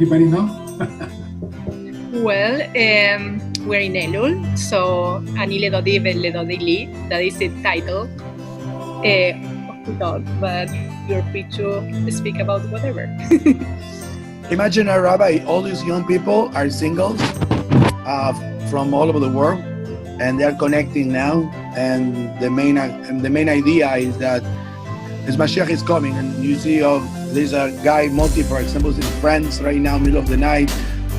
Anybody know? Well, we're in Elul, so Ani le dodi le dodi li. That is the title of the talk, but you're free to speak about whatever. Imagine, Rabbi, all these young people are singles from all over the world, and they're connecting now. And the main idea is that as Mashiach is coming, and you see, there's a guy, Moti, for example, is in France right now, middle of the night.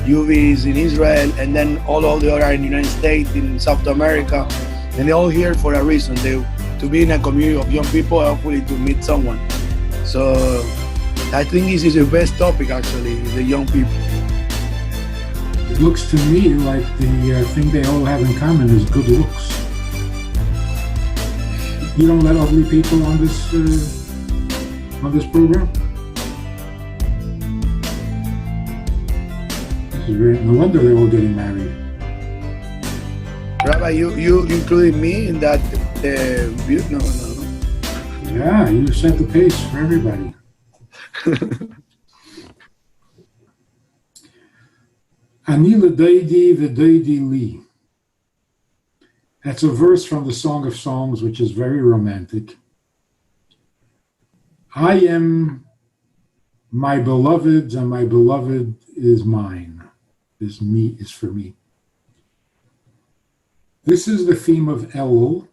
Yuvi is in Israel, and then all the other are in the United States, in South America, and they're all here for a reason. To be in a community of young people, hopefully to meet someone. So I think this is the best topic, actually, the young people. It looks to me like the thing they all have in common is good looks. You don't let ugly people on this program? This is great. No wonder they're all getting married. Rabbi, you included me in that view? No. Yeah, you set the pace for everybody. Ani l'doidi v'doidi li. That's a verse from the Song of Songs, which is very romantic. I am my beloved's, and my beloved is mine. Is for me. This is the theme of Elul,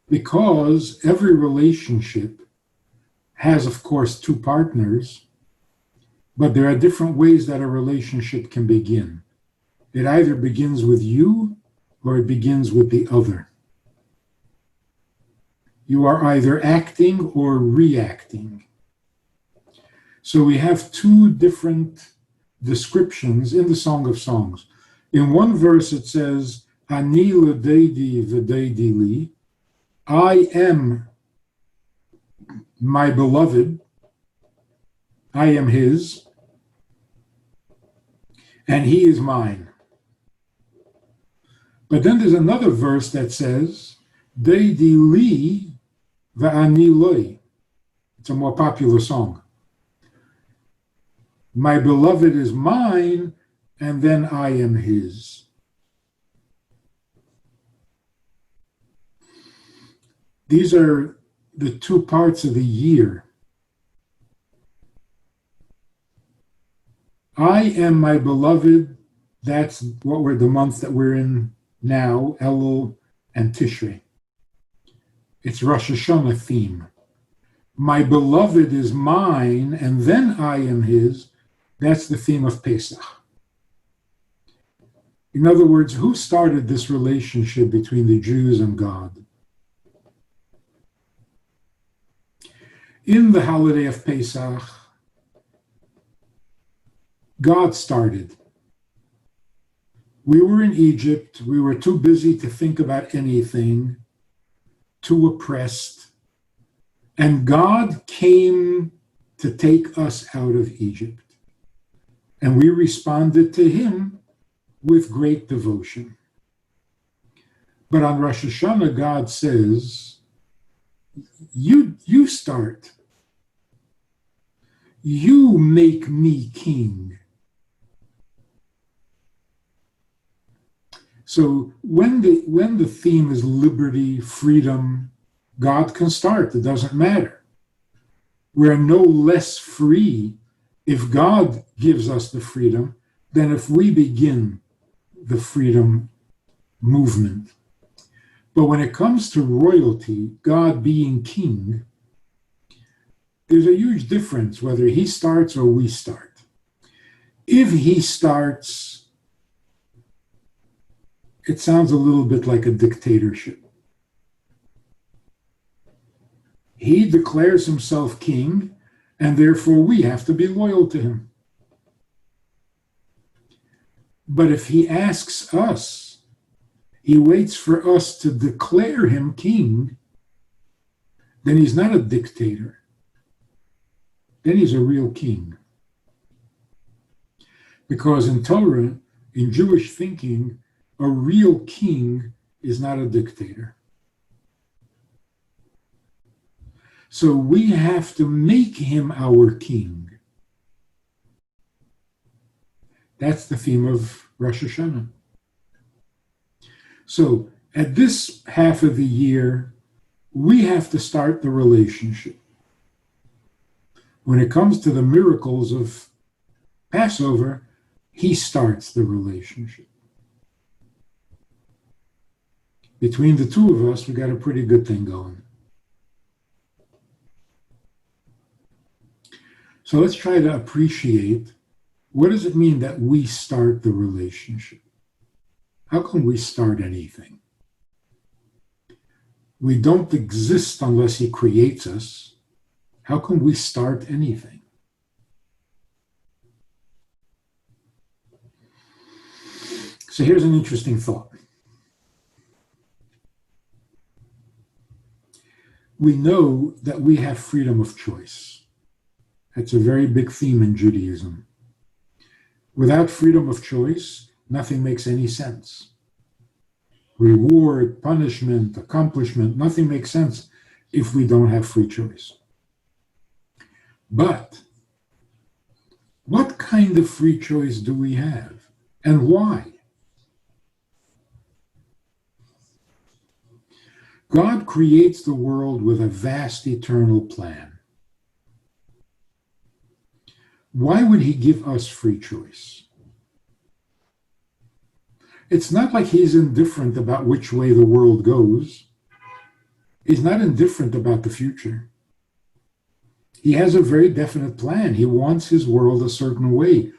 because every relationship has, of course, two partners, but there are different ways that a relationship can begin. It either begins with you or it begins with the other. You are either acting or reacting. So we have two different descriptions in the Song of Songs. In one verse it says, Ani l'doidi v'doidi li, I am my beloved, I am his, and he is mine. But then there's another verse that says, Doidi li v'ani loi. It's a more popular song. My beloved is mine, and then I am his. These are the two parts of the year. I am my beloved. That's the month that we're in now, Elul and Tishrei. It's Rosh Hashanah theme. My beloved is mine, and then I am his. That's the theme of Pesach. In other words, who started this relationship between the Jews and God? In the holiday of Pesach, God started. We were in Egypt. We were too busy to think about anything, too oppressed. And God came to take us out of Egypt. And we responded to him with great devotion. But on Rosh Hashanah, God says, you start. You make me king. So when the theme is liberty, freedom, God can start. It doesn't matter. We are no less free if God gives us the freedom than if we begin the freedom movement. But when it comes to royalty, God being king, there's a huge difference whether he starts or we start. If he starts, it sounds a little bit like a dictatorship. He declares himself king, and therefore we have to be loyal to him. But if he asks us, he waits for us to declare him king, then he's not a dictator. Then he's a real king. Because in Torah, in Jewish thinking, a real king is not a dictator. So we have to make him our king. That's the theme of Rosh Hashanah. So at this half of the year, we have to start the relationship. When it comes to the miracles of Passover, he starts the relationship. Between the two of us, we got a pretty good thing going. So let's try to appreciate, what does it mean that we start the relationship? How can we start anything? We don't exist unless he creates us. How can we start anything? So here's an interesting thought. We know that we have freedom of choice. That's a very big theme in Judaism. Without freedom of choice, nothing makes any sense. Reward, punishment, accomplishment, nothing makes sense if we don't have free choice. But what kind of free choice do we have, and why? God creates the world with a vast eternal plan. Why would he give us free choice? It's not like he's indifferent about which way the world goes. He's not indifferent about the future. He has a very definite plan. He wants his world a certain way.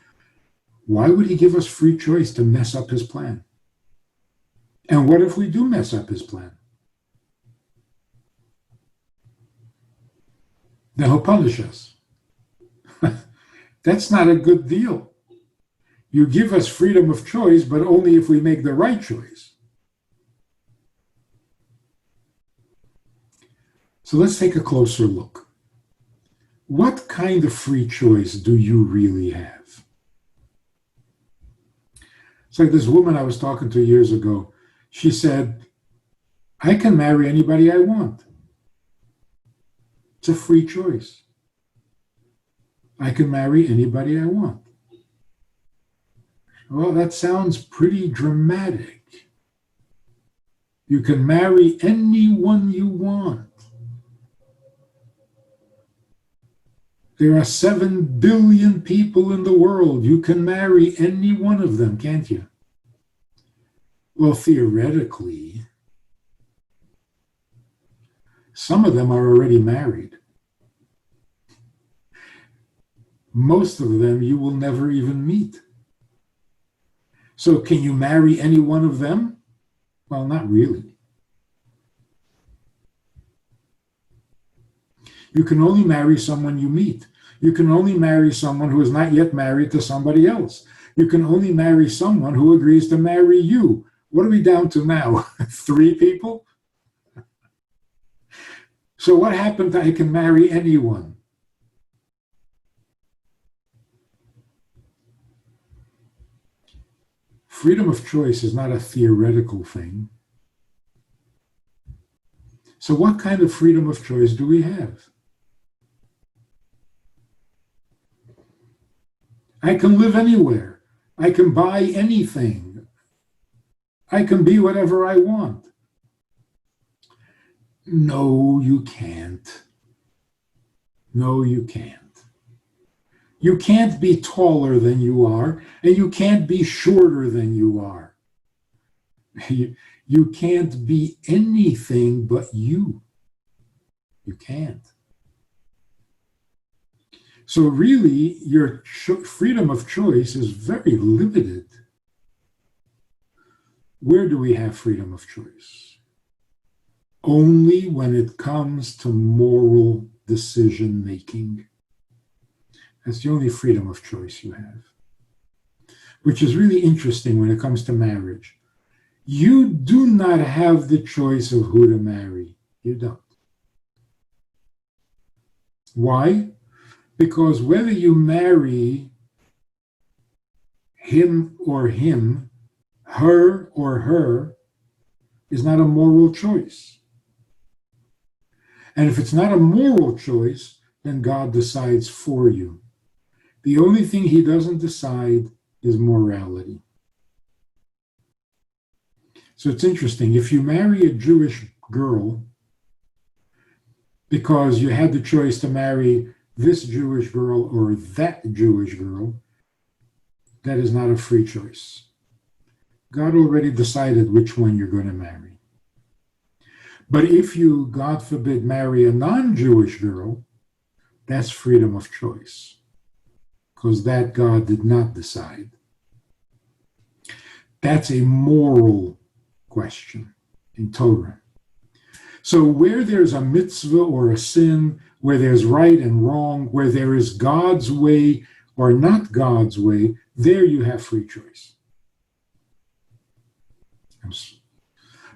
Why would he give us free choice to mess up his plan? And what if we do mess up his plan? Then he'll punish us. That's not a good deal. You give us freedom of choice, but only if we make the right choice. So let's take a closer look. What kind of free choice do you really have? It's like this woman I was talking to years ago. She said, I can marry anybody I want. It's a free choice. I can marry anybody I want. Well, that sounds pretty dramatic. You can marry anyone you want. There are 7 billion people in the world. You can marry any one of them, can't you? Well, theoretically, some of them are already married. Most of them you will never even meet. So can you marry any one of them? Well, not really. You can only marry someone you meet. You can only marry someone who is not yet married to somebody else. You can only marry someone who agrees to marry you. What are we down to now? 3 people? So what happened to I can marry anyone? Freedom of choice is not a theoretical thing. So what kind of freedom of choice do we have? I can live anywhere. I can buy anything. I can be whatever I want. No, you can't. No, you can't. You can't be taller than you are, and you can't be shorter than you are. You can't be anything but you. You can't. So really, your freedom of choice is very limited. Where do we have freedom of choice? Only when it comes to moral decision making. That's the only freedom of choice you have. Which is really interesting when it comes to marriage. You do not have the choice of who to marry. You don't. Why? Because whether you marry him or him, her or her, is not a moral choice. And if it's not a moral choice, then God decides for you. The only thing he doesn't decide is morality. So it's interesting. If you marry a Jewish girl because you had the choice to marry this Jewish girl or that Jewish girl, that is not a free choice. God already decided which one you're going to marry. But if you, God forbid, marry a non-Jewish girl, that's freedom of choice, because that God did not decide. That's a moral question in Torah. So where there's a mitzvah or a sin, where there's right and wrong, where there is God's way or not God's way, there you have free choice.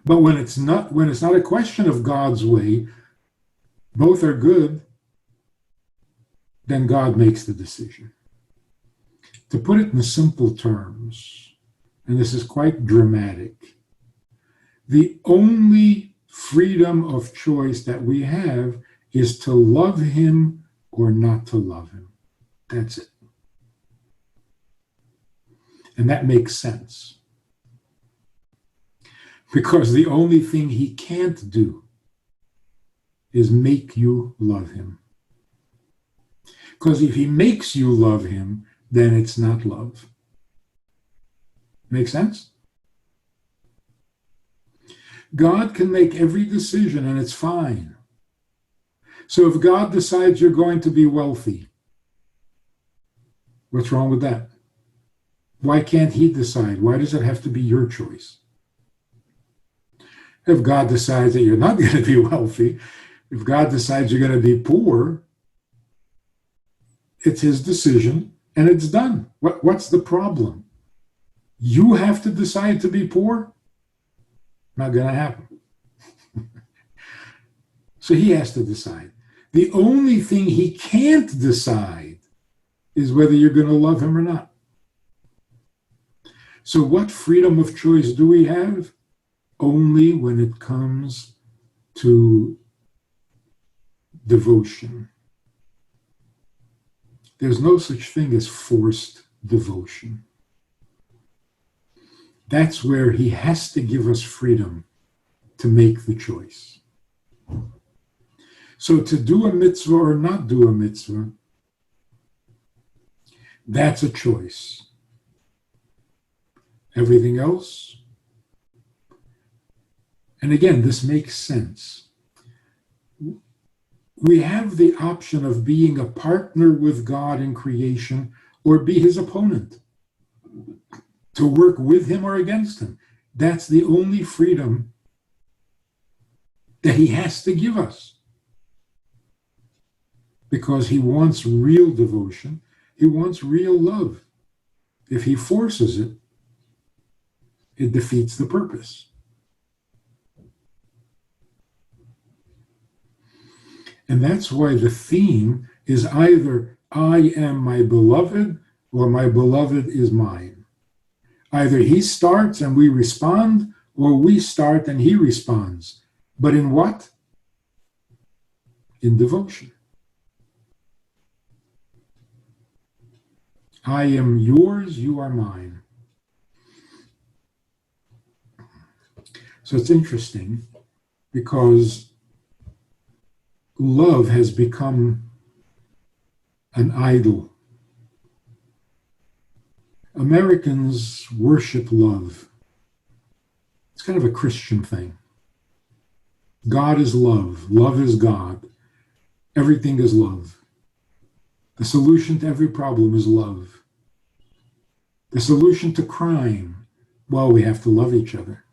But when it's not a question of God's way, both are good, then God makes the decision. To put it in simple terms, and this is quite dramatic, the only freedom of choice that we have is to love him or not to love him. That's it. And that makes sense. Because the only thing he can't do is make you love him. Because if he makes you love him, then it's not love. Make sense? God can make every decision and it's fine. So if God decides you're going to be wealthy, what's wrong with that? Why can't he decide? Why does it have to be your choice? If God decides that you're not going to be wealthy, if God decides you're going to be poor, it's his decision and it's done. What's the problem? You have to decide to be poor? Not going to happen. So he has to decide. The only thing he can't decide is whether you're going to love him or not. So what freedom of choice do we have? Only when it comes to devotion. There's no such thing as forced devotion. That's where he has to give us freedom to make the choice. So to do a mitzvah or not do a mitzvah, that's a choice. Everything else, and again, this makes sense. We have the option of being a partner with God in creation or be his opponent, to work with him or against him. That's the only freedom that he has to give us. Because he wants real devotion, he wants real love. If he forces it, it defeats the purpose. And that's why the theme is either I am my beloved or my beloved is mine. Either he starts and we respond, or we start and he responds. But in what? In devotion. I am yours, you are mine. So it's interesting because love has become an idol. Americans worship love. It's kind of a Christian thing. God is love. Love is God. Everything is love. The solution to every problem is love. The solution to crime, well, we have to love each other.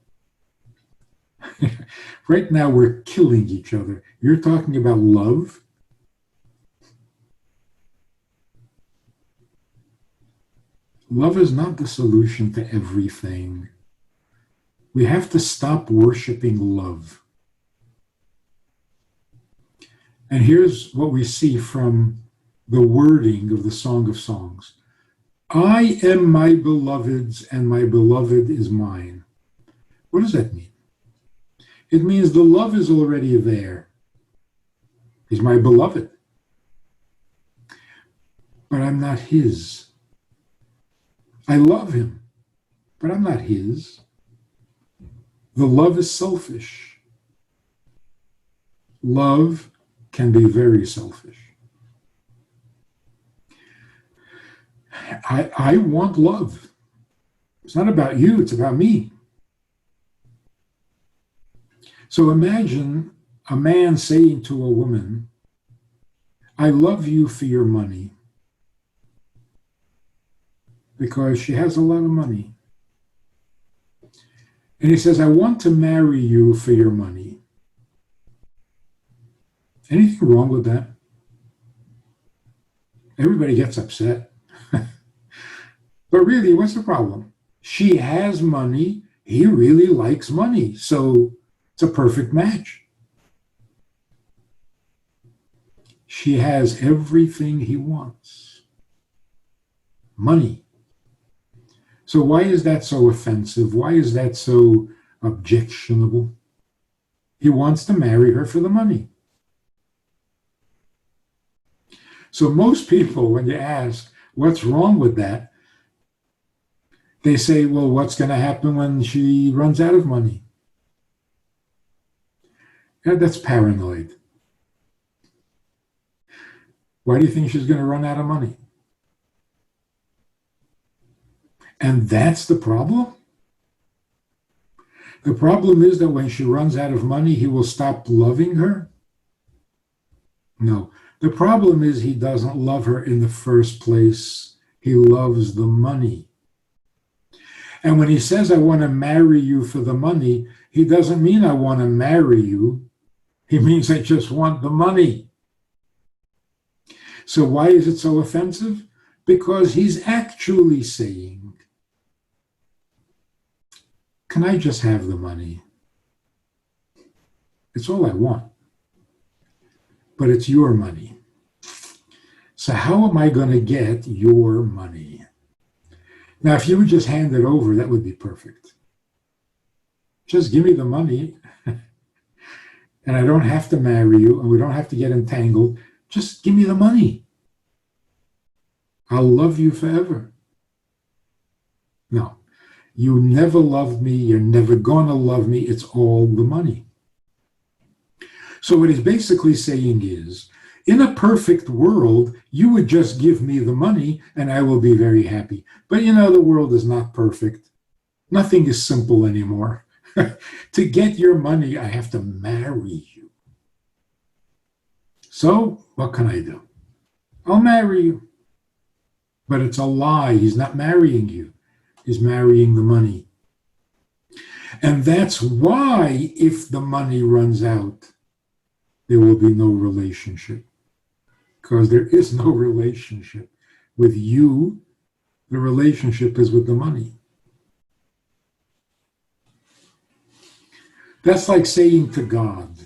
Right now, we're killing each other. You're talking about love? Love is not the solution to everything. We have to stop worshiping love. And here's what we see from the wording of the Song of Songs. I am my beloved's, and my beloved is mine. What does that mean? It means the love is already there. He's my beloved. But I'm not his. I love him, but I'm not his. The love is selfish. Love can be very selfish. I want love. It's not about you, it's about me. So imagine a man saying to a woman, I love you for your money, because she has a lot of money. And he says, I want to marry you for your money. Anything wrong with that? Everybody gets upset. But really, what's the problem? She has money. He really likes money. So it's a perfect match. She has everything he wants. Money. So why is that so offensive? Why is that so objectionable? He wants to marry her for the money. So most people, when you ask, what's wrong with that? They say, well, what's going to happen when she runs out of money? Yeah, that's paranoid. Why do you think she's going to run out of money? And that's the problem? The problem is that when she runs out of money, he will stop loving her? No. The problem is he doesn't love her in the first place. He loves the money. And when he says, I want to marry you for the money, he doesn't mean I want to marry you. He means I just want the money. So why is it so offensive? Because he's actually saying, can I just have the money? It's all I want. But it's your money. So how am I going to get your money? Now, if you would just hand it over, that would be perfect. Just give me the money, and I don't have to marry you, and we don't have to get entangled. Just give me the money. I'll love you forever. No, you never loved me. You're never going to love me. It's all the money. So what he's basically saying is, in a perfect world, you would just give me the money and I will be very happy. But you know, the world is not perfect. Nothing is simple anymore. To get your money, I have to marry you. So what can I do? I'll marry you. But it's a lie. He's not marrying you. He's marrying the money. And that's why if the money runs out, there will be no relationship. Because there is no relationship with you. The relationship is with the money. That's like saying to God,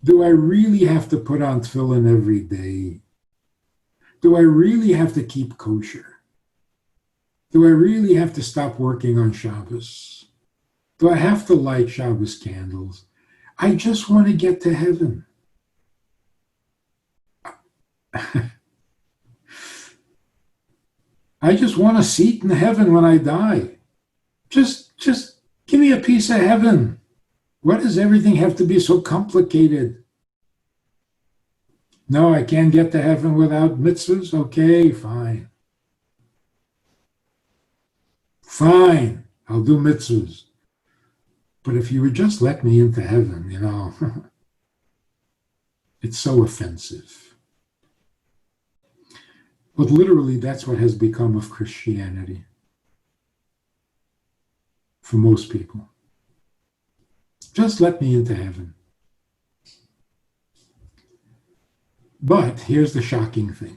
do I really have to put on tefillin every day? Do I really have to keep kosher? Do I really have to stop working on Shabbos? Do I have to light Shabbos candles? I just want to get to heaven. I just want a seat in heaven when I die. Just give me a piece of heaven. Why does everything have to be so complicated? No, I can't get to heaven without mitzvahs? Okay, fine. Fine, I'll do mitzvahs. But if you would just let me into heaven, you know, it's so offensive. But literally, that's what has become of Christianity for most people. Just let me into heaven. But here's the shocking thing.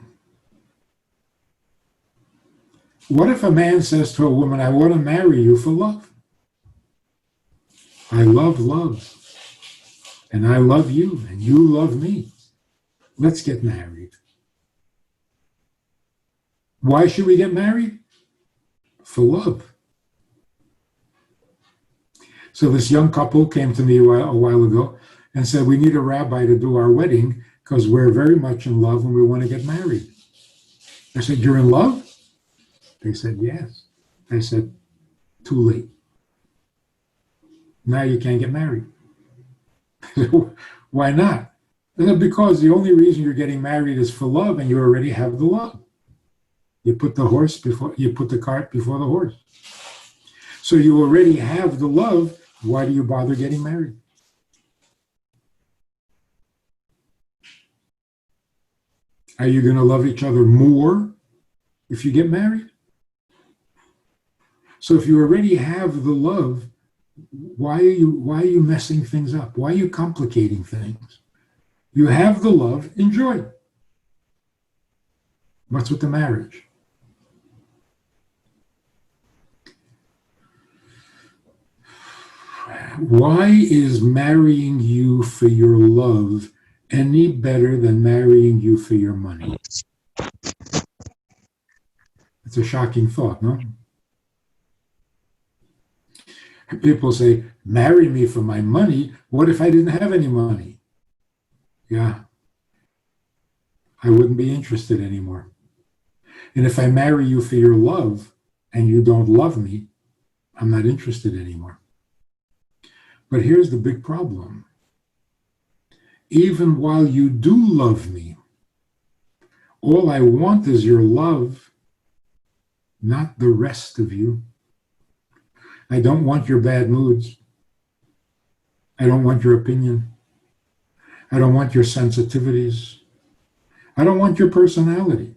What if a man says to a woman, I want to marry you for love? I love love. And I love you, and you love me. Let's get married. Why should we get married? For love. So this young couple came to me a while ago and said, we need a rabbi to do our wedding because we're very much in love and we want to get married. I said, you're in love? They said, yes. I said, too late. Now you can't get married. Why not? Because the only reason you're getting married is for love, and you already have the love. You put the cart before the horse. So you already have the love. Why do you bother getting married? Are you going to love each other more if you get married? So if you already have the love, why are you messing things up? Why are you complicating things? You have the love, enjoy it. What's with the marriage? Why is marrying you for your love any better than marrying you for your money? It's a shocking thought, no? People say, marry me for my money. What if I didn't have any money? Yeah, I wouldn't be interested anymore. And if I marry you for your love and you don't love me, I'm not interested anymore. But here's the big problem. Even while you do love me, all I want is your love, not the rest of you. I don't want your bad moods. I don't want your opinion. I don't want your sensitivities. I don't want your personality.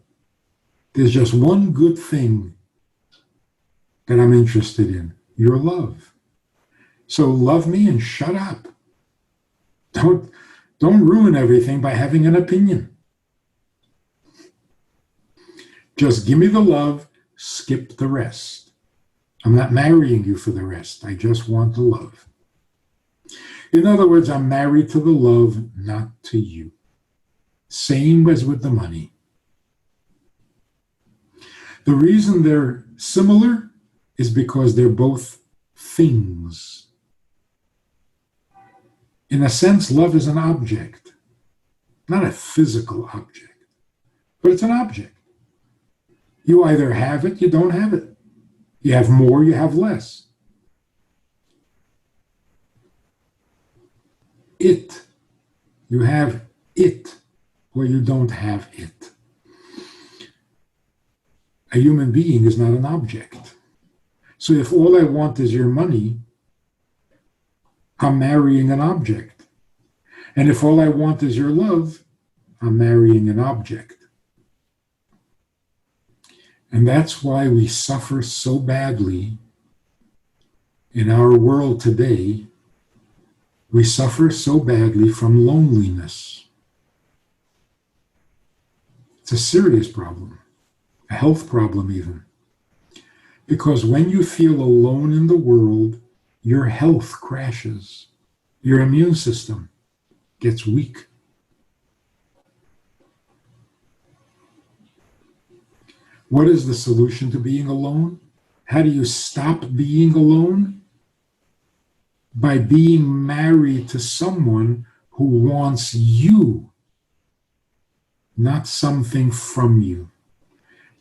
There's just one good thing that I'm interested in, your love. So love me and shut up. Don't ruin everything by having an opinion. Just give me the love, skip the rest. I'm not marrying you for the rest. I just want the love. In other words, I'm married to the love, not to you. Same as with the money. The reason they're similar is because they're both things. In a sense, love is an object, not a physical object, but it's an object. You either have it, you don't have it. You have more, you have less. It, you have it, or you don't have it. A human being is not an object. So if all I want is your money, I'm marrying an object. And if all I want is your love, I'm marrying an object. And that's why we suffer so badly in our world today. We suffer so badly from loneliness. It's a serious problem, a health problem even. Because when you feel alone in the world, your health crashes. Your immune system gets weak. What is the solution to being alone? How do you stop being alone? By being married to someone who wants you, not something from you,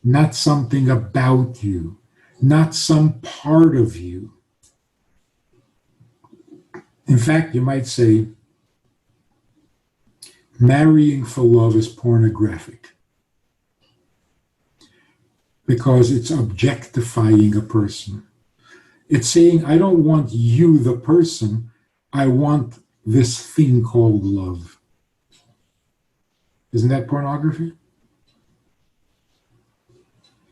not something about you, not some part of you. In fact, you might say, marrying for love is pornographic because it's objectifying a person. It's saying, I don't want you, the person, I want this thing called love. Isn't that pornography?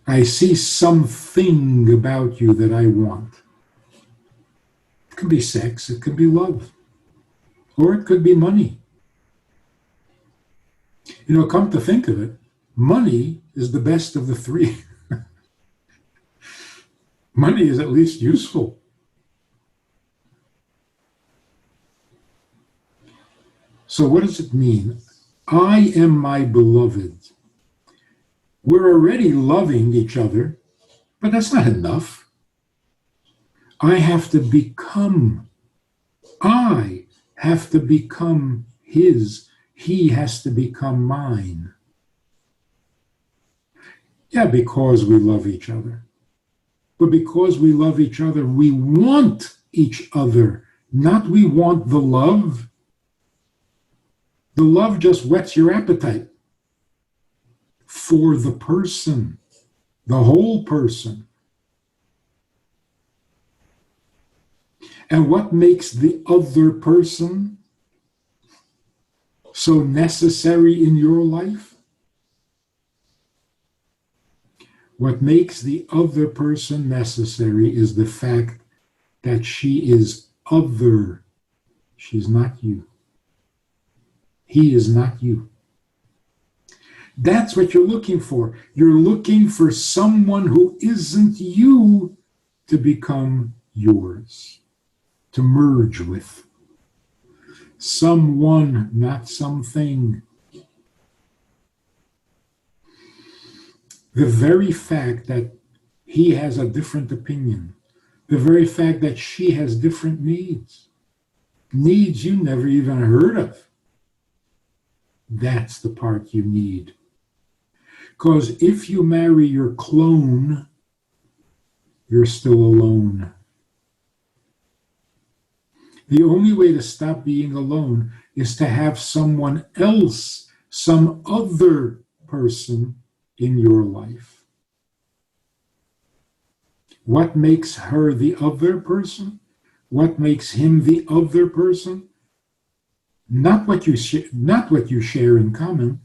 I see something about you that I want. It could be sex, it could be love, or it could be money. You know, come to think of it, money is the best of the three. Money is at least useful. So what does it mean? I am my beloved. We're already loving each other, but that's not enough. I have to become his. He has to become mine. Yeah, because we love each other. But because we love each other, we want each other, not we want the love. The love just whets your appetite for the person, the whole person. And what makes the other person so necessary in your life? What makes the other person necessary is the fact that she is other. She's not you. He is not you. That's what you're looking for. You're looking for someone who isn't you to become yours, to merge with. Someone, not something. The very fact that he has a different opinion, the very fact that she has different needs you never even heard of, that's the part you need. Because if you marry your clone, you're still alone. The only way to stop being alone is to have someone else, some other person in your life. What makes her the other person? What makes him the other person? Not what you share in common,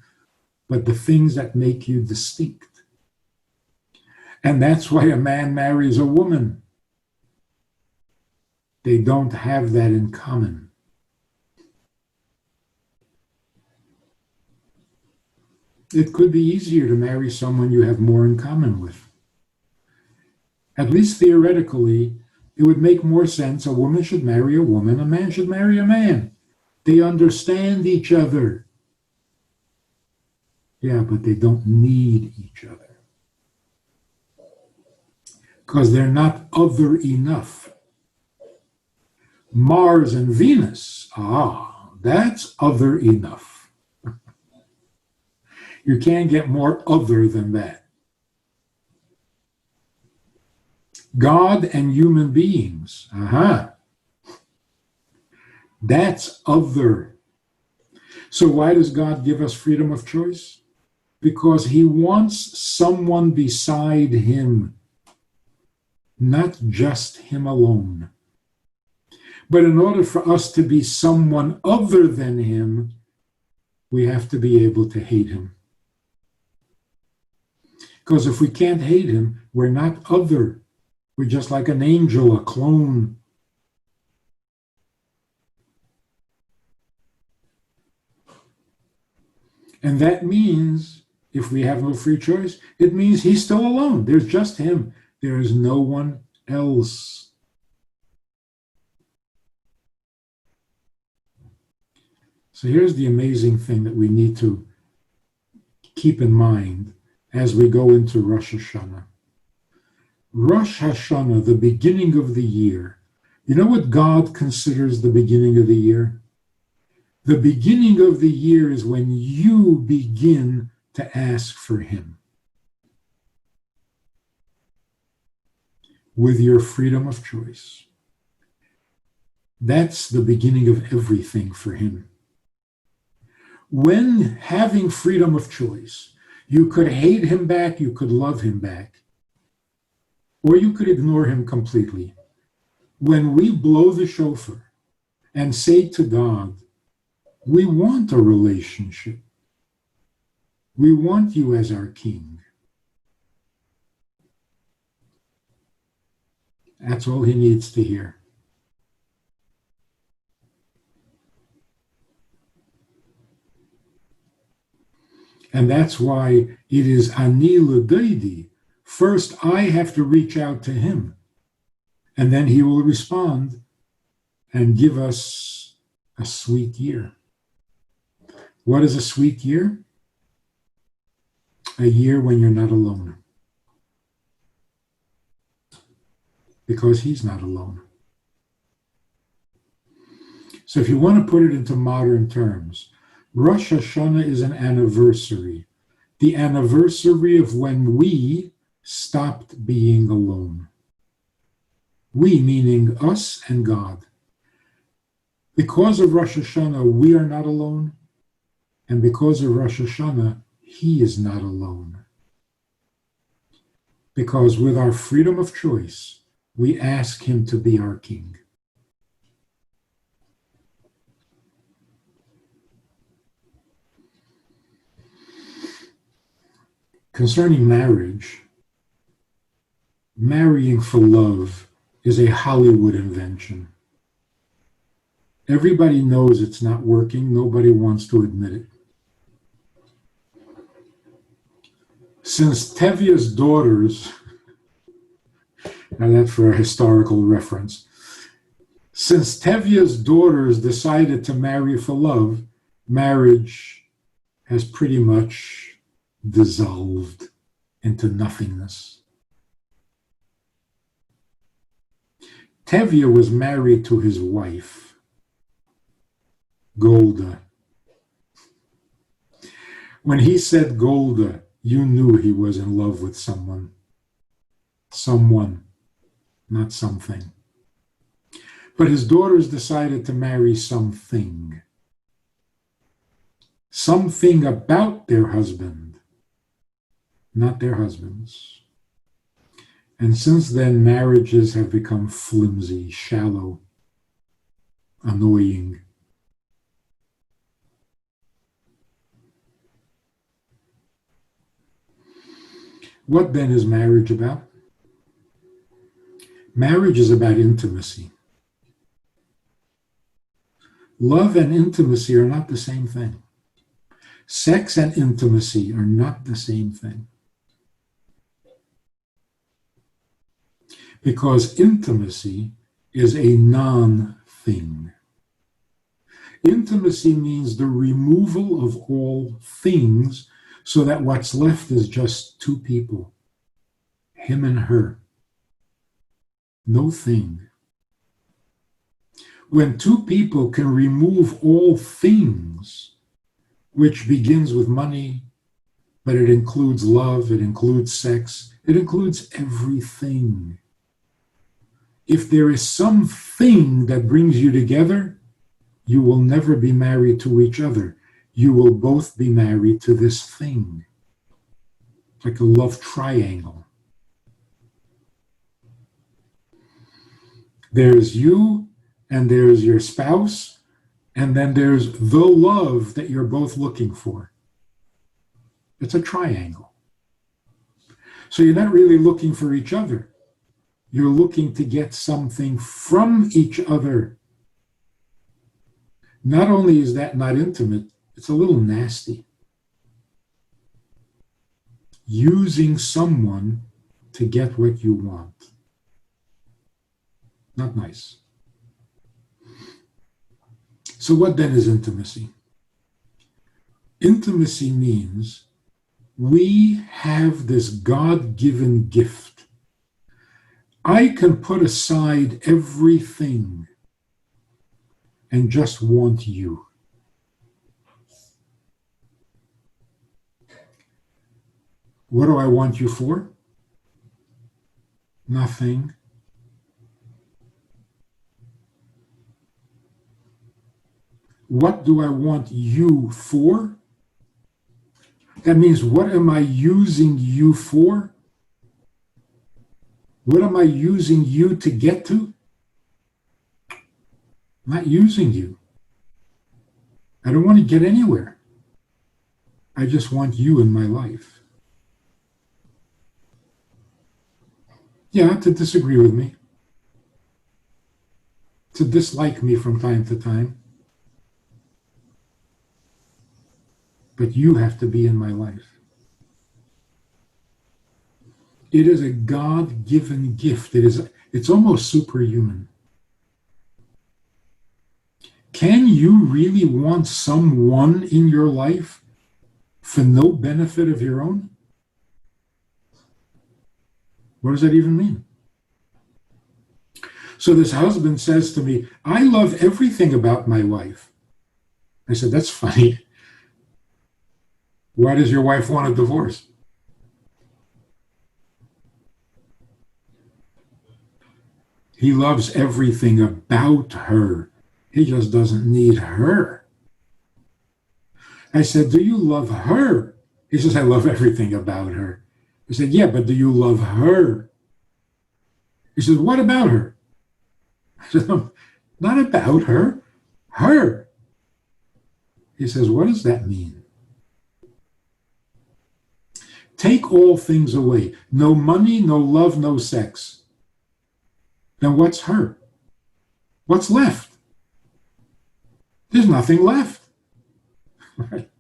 but the things that make you distinct. And that's why a man marries a woman. They don't have that in common. It could be easier to marry someone you have more in common with. At least theoretically, it would make more sense. A woman should marry a woman, a man should marry a man. They understand each other. Yeah, but they don't need each other. Because they're not other enough. Mars and Venus, that's other enough. You can't get more other than that. God and human beings, that's other. So why does God give us freedom of choice? Because he wants someone beside him, not just him alone. But in order for us to be someone other than him, we have to be able to hate him. Because if we can't hate him, we're not other. We're just like an angel, a clone. And that means, if we have no free choice, it means he's still alone. There's just him. There is no one else. So here's the amazing thing that we need to keep in mind as we go into Rosh Hashanah. Rosh Hashanah, the beginning of the year. You know what God considers the beginning of the year? The beginning of the year is when you begin to ask for him. With your freedom of choice. That's the beginning of everything for him. When having freedom of choice, you could hate him back, you could love him back, or you could ignore him completely. When we blow the shofar and say to God, we want a relationship. We want you as our king. That's all he needs to hear. And that's why it is ani l'dodi. First, I have to reach out to him. And then he will respond and give us a sweet year. What is a sweet year? A year when you're not alone. Because he's not alone. So if you want to put it into modern terms, Rosh Hashanah is an anniversary. the anniversary of when we stopped being alone. We, meaning us and God. Because of Rosh Hashanah, we are not alone. And because of Rosh Hashanah, He is not alone. Because with our freedom of choice, we ask Him to be our King. Concerning marriage, marrying for love is a Hollywood invention. Everybody knows it's not working. Nobody wants to admit it. Since Tevye's daughters, now that's for a historical reference, since Tevye's daughters decided to marry for love, marriage has pretty much dissolved into nothingness. Tevye was married to his wife, Golda. When he said Golda, you knew he was in love with someone. Someone, not something. But his daughters decided to marry something. Something about their husband, not their husbands. And since then, marriages have become flimsy, shallow, annoying. What then is marriage about? Marriage is about intimacy. Love and intimacy are not the same thing. Sex and intimacy are not the same thing. Because intimacy is a non-thing. Intimacy means the removal of all things so that what's left is just two people, him and her. No thing. When two people can remove all things, which begins with money, but it includes love, it includes sex, it includes everything. If there is something that brings you together, you will never be married to each other. You will both be married to this thing. Like a love triangle. There's you, and there's your spouse, and then there's the love that you're both looking for. It's a triangle. So you're not really looking for each other. You're looking to get something from each other. Not only is that not intimate, it's a little nasty. Using someone to get what you want. Not nice. So what then is intimacy? Intimacy means we have this God-given gift. I can put aside everything and just want you. What do I want you for? Nothing. What do I want you for? That means, what am I using you for? What am I using you to get to? I'm not using you. I don't want to get anywhere. I just want you in my life. Yeah, to disagree with me, to dislike me from time to time. But you have to be in my life. It is a God-given gift. It's almost superhuman. Can you really want someone in your life for no benefit of your own? What does that even mean? So this husband says to me, I love everything about my wife. I said, that's funny. Why does your wife want a divorce? He loves everything about her. He just doesn't need her. I said, do you love her? He says, I love everything about her. I said, yeah, but do you love her? He says, what about her? I said, not about her, her. He says, what does that mean? Take all things away. No money, no love, no sex. Then what's her? What's left? There's nothing left. Right?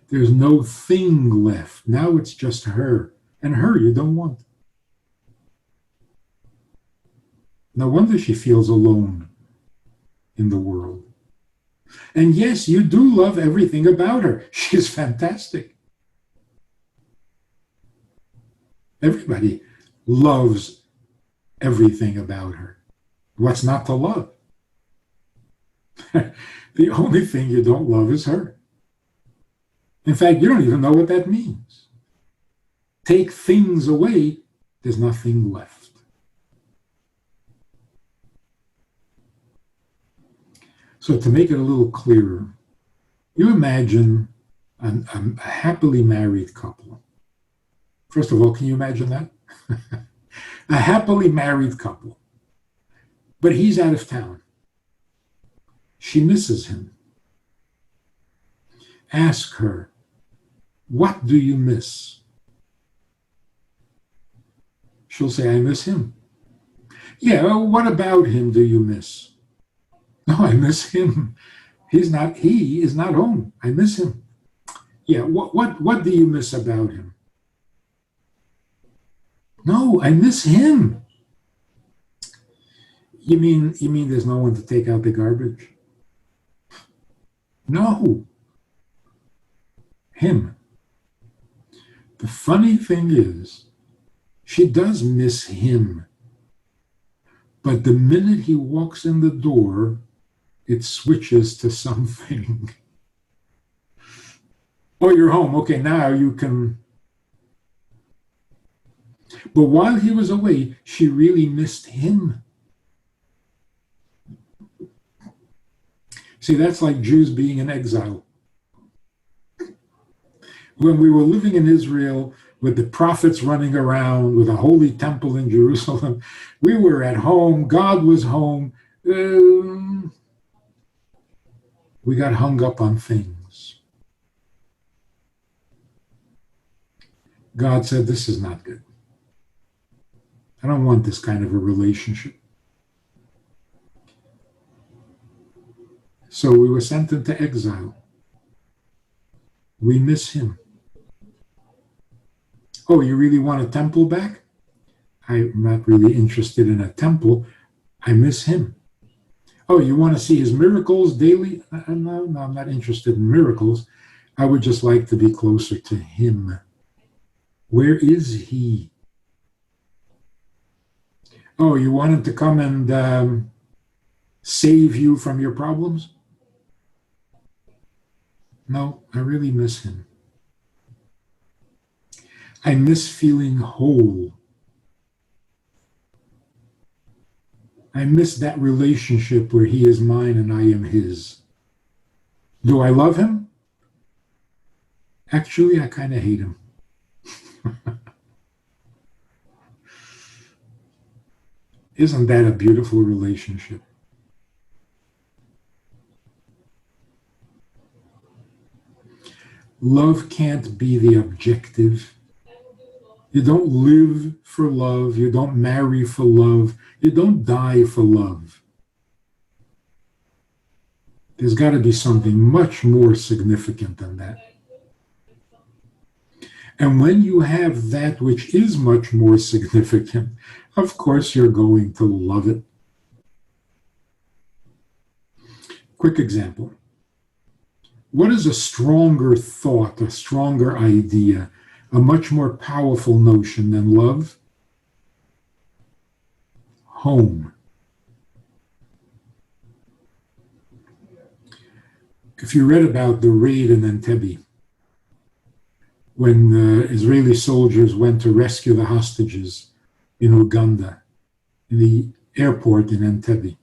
There's no thing left. Now it's just her. And her you don't want. No wonder she feels alone in the world. And yes, you do love everything about her. She's fantastic. Everybody loves everything about her. What's not to love? The only thing you don't love is her. In fact, you don't even know what that means. Take things away, there's nothing left. So to make it a little clearer, you imagine a happily married couple. First of all, can you imagine that? A happily married couple. But he's out of town. She misses him. Ask her, what do you miss? She'll say, I miss him. Yeah, well, what about him do you miss? No, I miss him. He is not home. I miss him. Yeah, what do you miss about him? No, I miss him. You mean there's no one to take out the garbage? No. Him. The funny thing is, she does miss him. But the minute he walks in the door, it switches to something. Oh, you're home. Okay, now you can. But while he was away, she really missed him. See, that's like Jews being in exile. When we were living in Israel with the prophets running around, with a holy temple in Jerusalem, we were at home. God was home. We got hung up on things. God said, this is not good. I don't want this kind of a relationship. So we were sent into exile. We miss him. Oh, you really want a temple back? I'm not really interested in a temple. I miss him. Oh, you want to see his miracles daily? No, I'm not interested in miracles. I would just like to be closer to him. Where is he? Oh, you want him to come and save you from your problems? No, I really miss him. I miss feeling whole. I miss that relationship where he is mine and I am his. Do I love him? Actually, I kind of hate him. Isn't that a beautiful relationship? Love can't be the objective. You don't live for love. You don't marry for love. You don't die for love. There's got to be something much more significant than that. And when you have that which is much more significant, of course you're going to love it. Quick example. What is a stronger thought, a stronger idea, a much more powerful notion than love? Home. If you read about the raid in Entebbe, when Israeli soldiers went to rescue the hostages in Uganda, in the airport in Entebbe.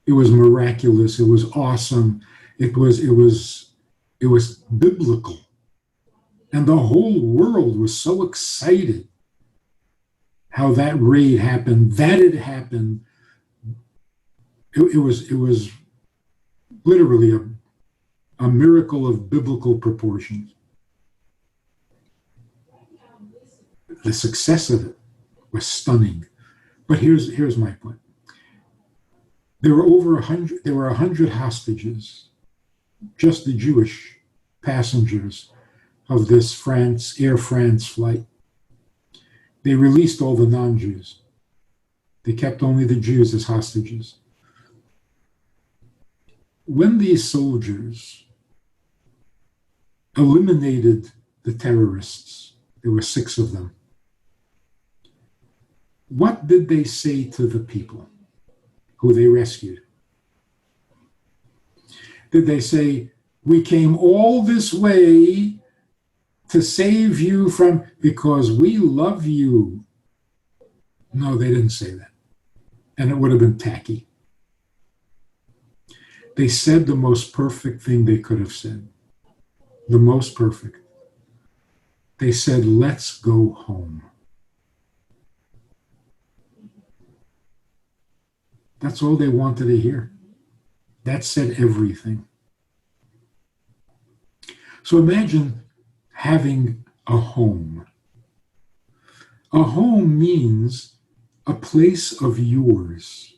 It was miraculous. It was awesome. It was biblical. And the whole world was so excited how that raid happened, that it happened. It was literally a miracle of biblical proportions. The success of it was stunning. But here's my point. There were over 100. There were 100 hostages, just the Jewish passengers of this Air France flight. They released all the non-Jews. They kept only the Jews as hostages. When these soldiers eliminated the terrorists, there were 6 of them, what did they say to the people who they rescued? Did they say, we came all this way to save you because we love you? No, they didn't say that. And it would have been tacky. They said the most perfect thing they could have said. The most perfect. They said, let's go home. That's all they wanted to hear. That said everything. So imagine having a home. A home means a place of yours,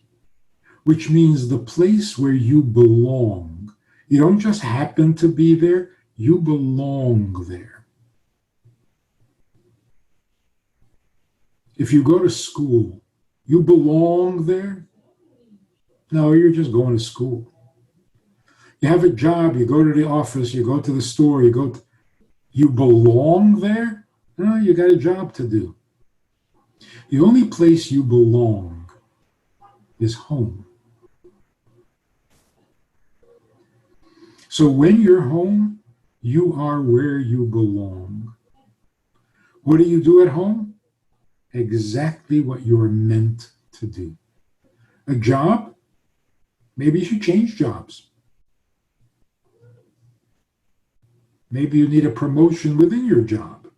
which means the place where you belong. You don't just happen to be there, you belong there. If you go to school, you belong there? No, you're just going to school. You have a job, you go to the office, you go to the store, you belong there? No, you got a job to do. The only place you belong is home. So when you're home, you are where you belong. What do you do at home? Exactly what you're meant to do. A job? Maybe you should change jobs. Maybe you need a promotion within your job.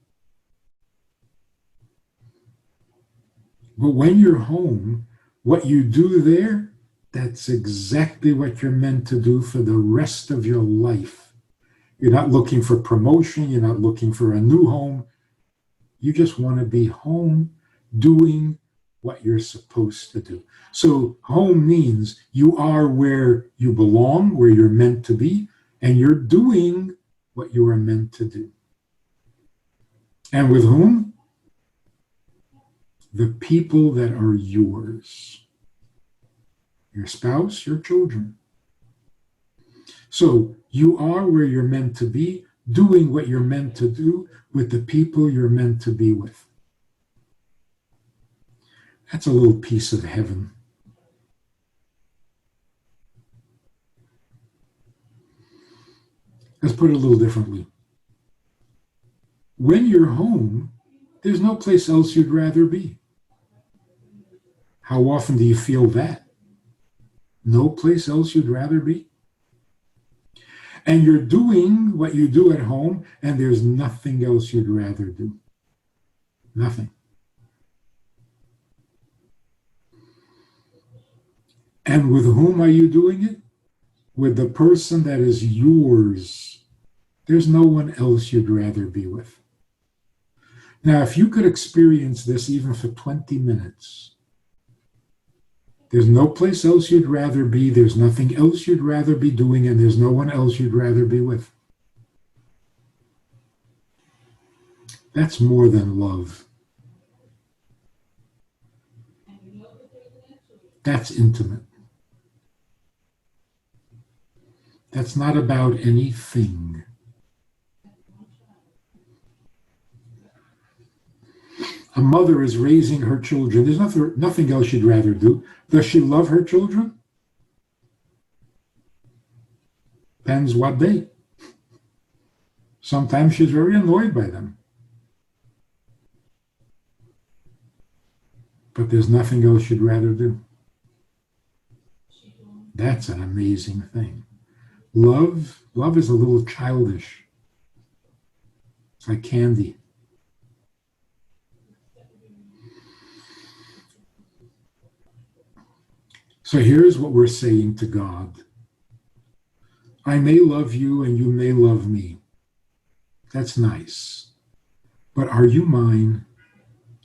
But when you're home, what you do there, that's exactly what you're meant to do for the rest of your life. You're not looking for promotion. You're not looking for a new home. You just want to be home doing what you're supposed to do. So home means you are where you belong, where you're meant to be, and you're doing what you are meant to do. And with whom? The people that are yours. Your spouse, your children. So you are where you're meant to be, doing what you're meant to do with the people you're meant to be with. That's a little piece of heaven. Let's put it a little differently. When you're home, there's no place else you'd rather be. How often do you feel that? No place else you'd rather be? And you're doing what you do at home, and there's nothing else you'd rather do. Nothing. And with whom are you doing it? With the person that is yours. There's no one else you'd rather be with. Now, if you could experience this even for 20 minutes, there's no place else you'd rather be, there's nothing else you'd rather be doing, and there's no one else you'd rather be with. That's more than love. That's intimate. That's not about anything. A mother is raising her children. There's nothing else she'd rather do. Does she love her children? Depends what day. Sometimes she's very annoyed by them. But there's nothing else she'd rather do. That's an amazing thing. Love is a little childish. It's like candy. So here's what we're saying to God. I may love you and you may love me. That's nice. But are you mine?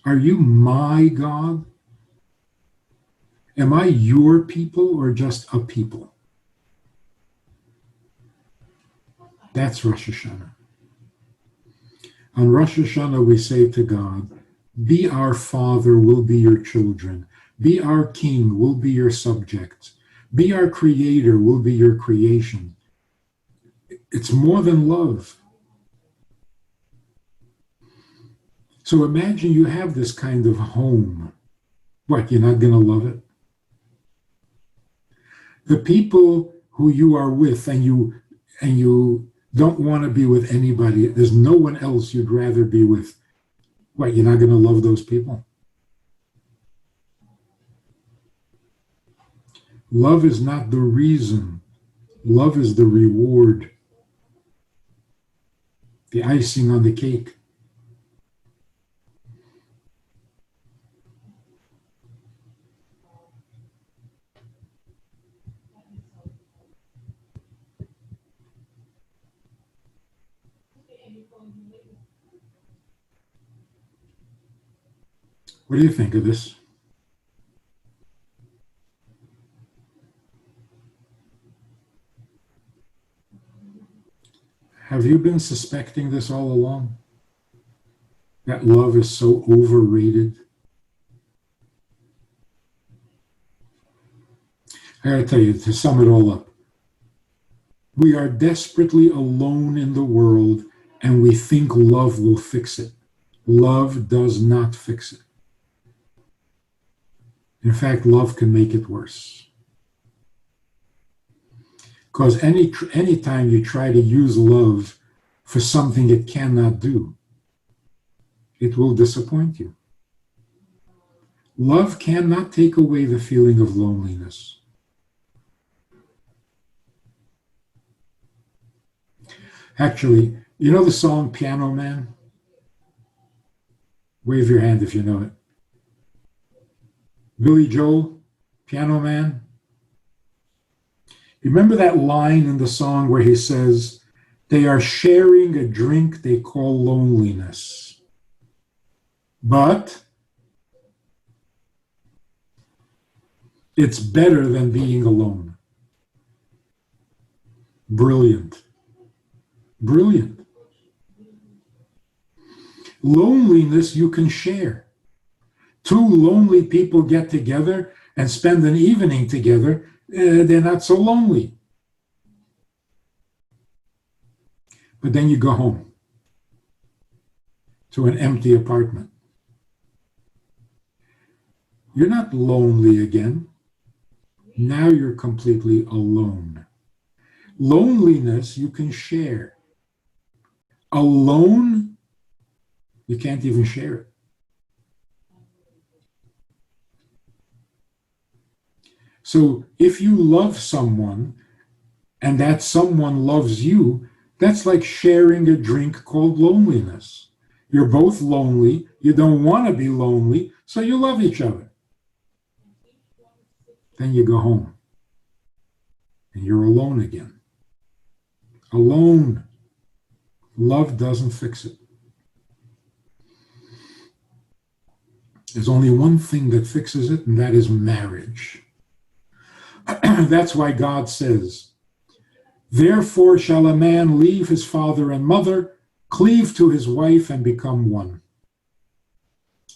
Are you my God? Am I your people or just a people? That's Rosh Hashanah. On Rosh Hashanah, we say to God, be our Father, we'll be your children. Be our King, we'll be your subjects. Be our Creator, we'll be your creation. It's more than love. So imagine you have this kind of home. What, you're not going to love it? The people who you are with and you don't want to be with anybody, there's no one else you'd rather be with. What, you're not going to love those people? Love is not the reason. Love is the reward. The icing on the cake. What do you think of this? Have you been suspecting this all along? That love is so overrated? I gotta tell you, to sum it all up, we are desperately alone in the world and we think love will fix it. Love does not fix it. In fact, love can make it worse. Because any time you try to use love for something it cannot do, it will disappoint you. Love cannot take away the feeling of loneliness. Actually, you know the song Piano Man? Wave your hand if you know it. Billy Joel, Piano Man. Remember that line in the song where he says, they are sharing a drink they call loneliness. But it's better than being alone. Brilliant. Brilliant. Loneliness you can share. Two lonely people get together and spend an evening together, they're not so lonely. But then you go home to an empty apartment. You're not lonely again. Now you're completely alone. Loneliness you can share. Alone, you can't even share it. So if you love someone and that someone loves you, that's like sharing a drink called loneliness. You're both lonely, you don't want to be lonely, so you love each other. Then you go home and you're alone again. Alone. Love doesn't fix it. There's only one thing that fixes it, and that is marriage. That's why God says, therefore shall a man leave his father and mother, cleave to his wife, and become one.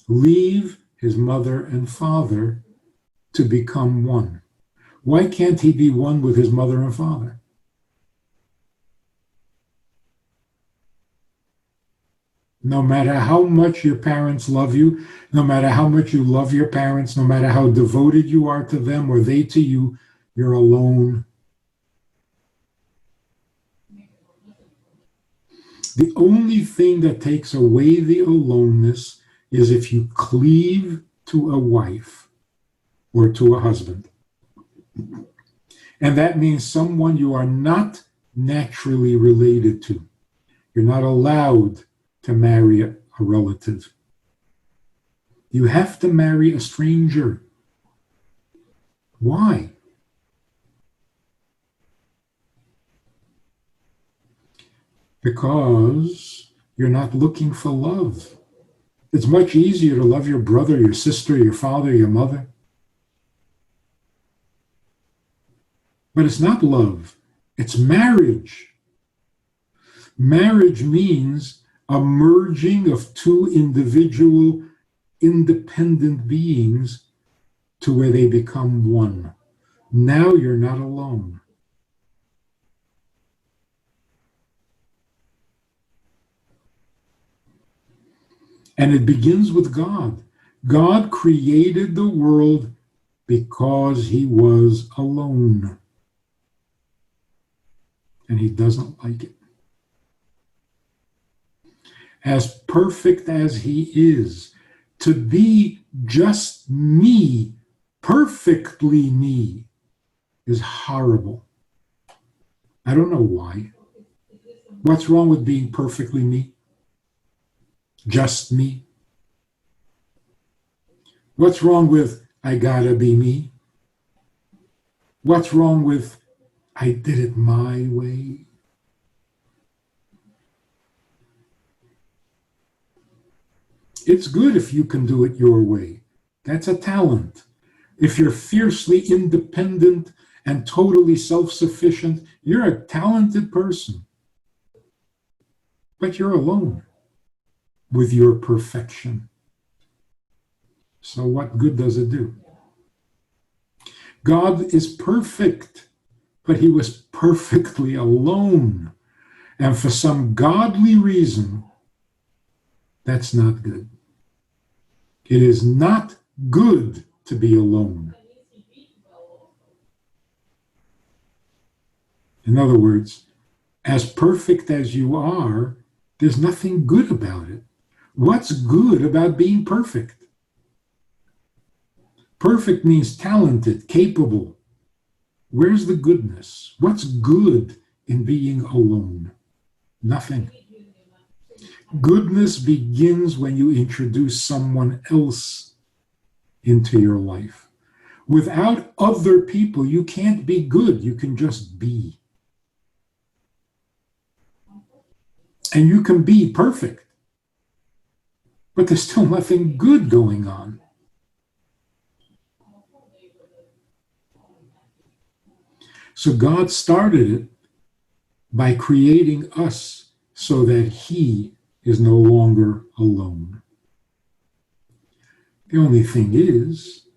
Leave his mother and father to become one. Why can't he be one with his mother and father? No matter how much your parents love you, no matter how much you love your parents, no matter how devoted you are to them or they to you, you're alone. The only thing that takes away the aloneness is if you cleave to a wife or to a husband. And that means someone you are not naturally related to. You're not allowed to marry a relative. You have to marry a stranger. Why? Because you're not looking for love. It's much easier to love your brother, your sister, your father, your mother. But it's not love. It's marriage. Marriage means a merging of two individual, independent beings to where they become one. Now you're not alone. And it begins with God. God created the world because he was alone. And he doesn't like it. As perfect as he is, to be just me, perfectly me, is horrible. I don't know why. What's wrong with being perfectly me? Just me? What's wrong with I gotta be me? What's wrong with I did it my way? It's good if you can do it your way. That's a talent. If you're fiercely independent and totally self-sufficient, you're a talented person. But you're alone with your perfection. So what good does it do? God is perfect, but he was perfectly alone. And for some godly reason, that's not good. It is not good to be alone. In other words, as perfect as you are, there's nothing good about it. What's good about being perfect? Perfect means talented, capable. Where's the goodness? What's good in being alone? Nothing. Goodness begins when you introduce someone else into your life. Without other people, you can't be good. You can just be. And you can be perfect. But there's still nothing good going on. So God started it by creating us so that he is no longer alone. The only thing is,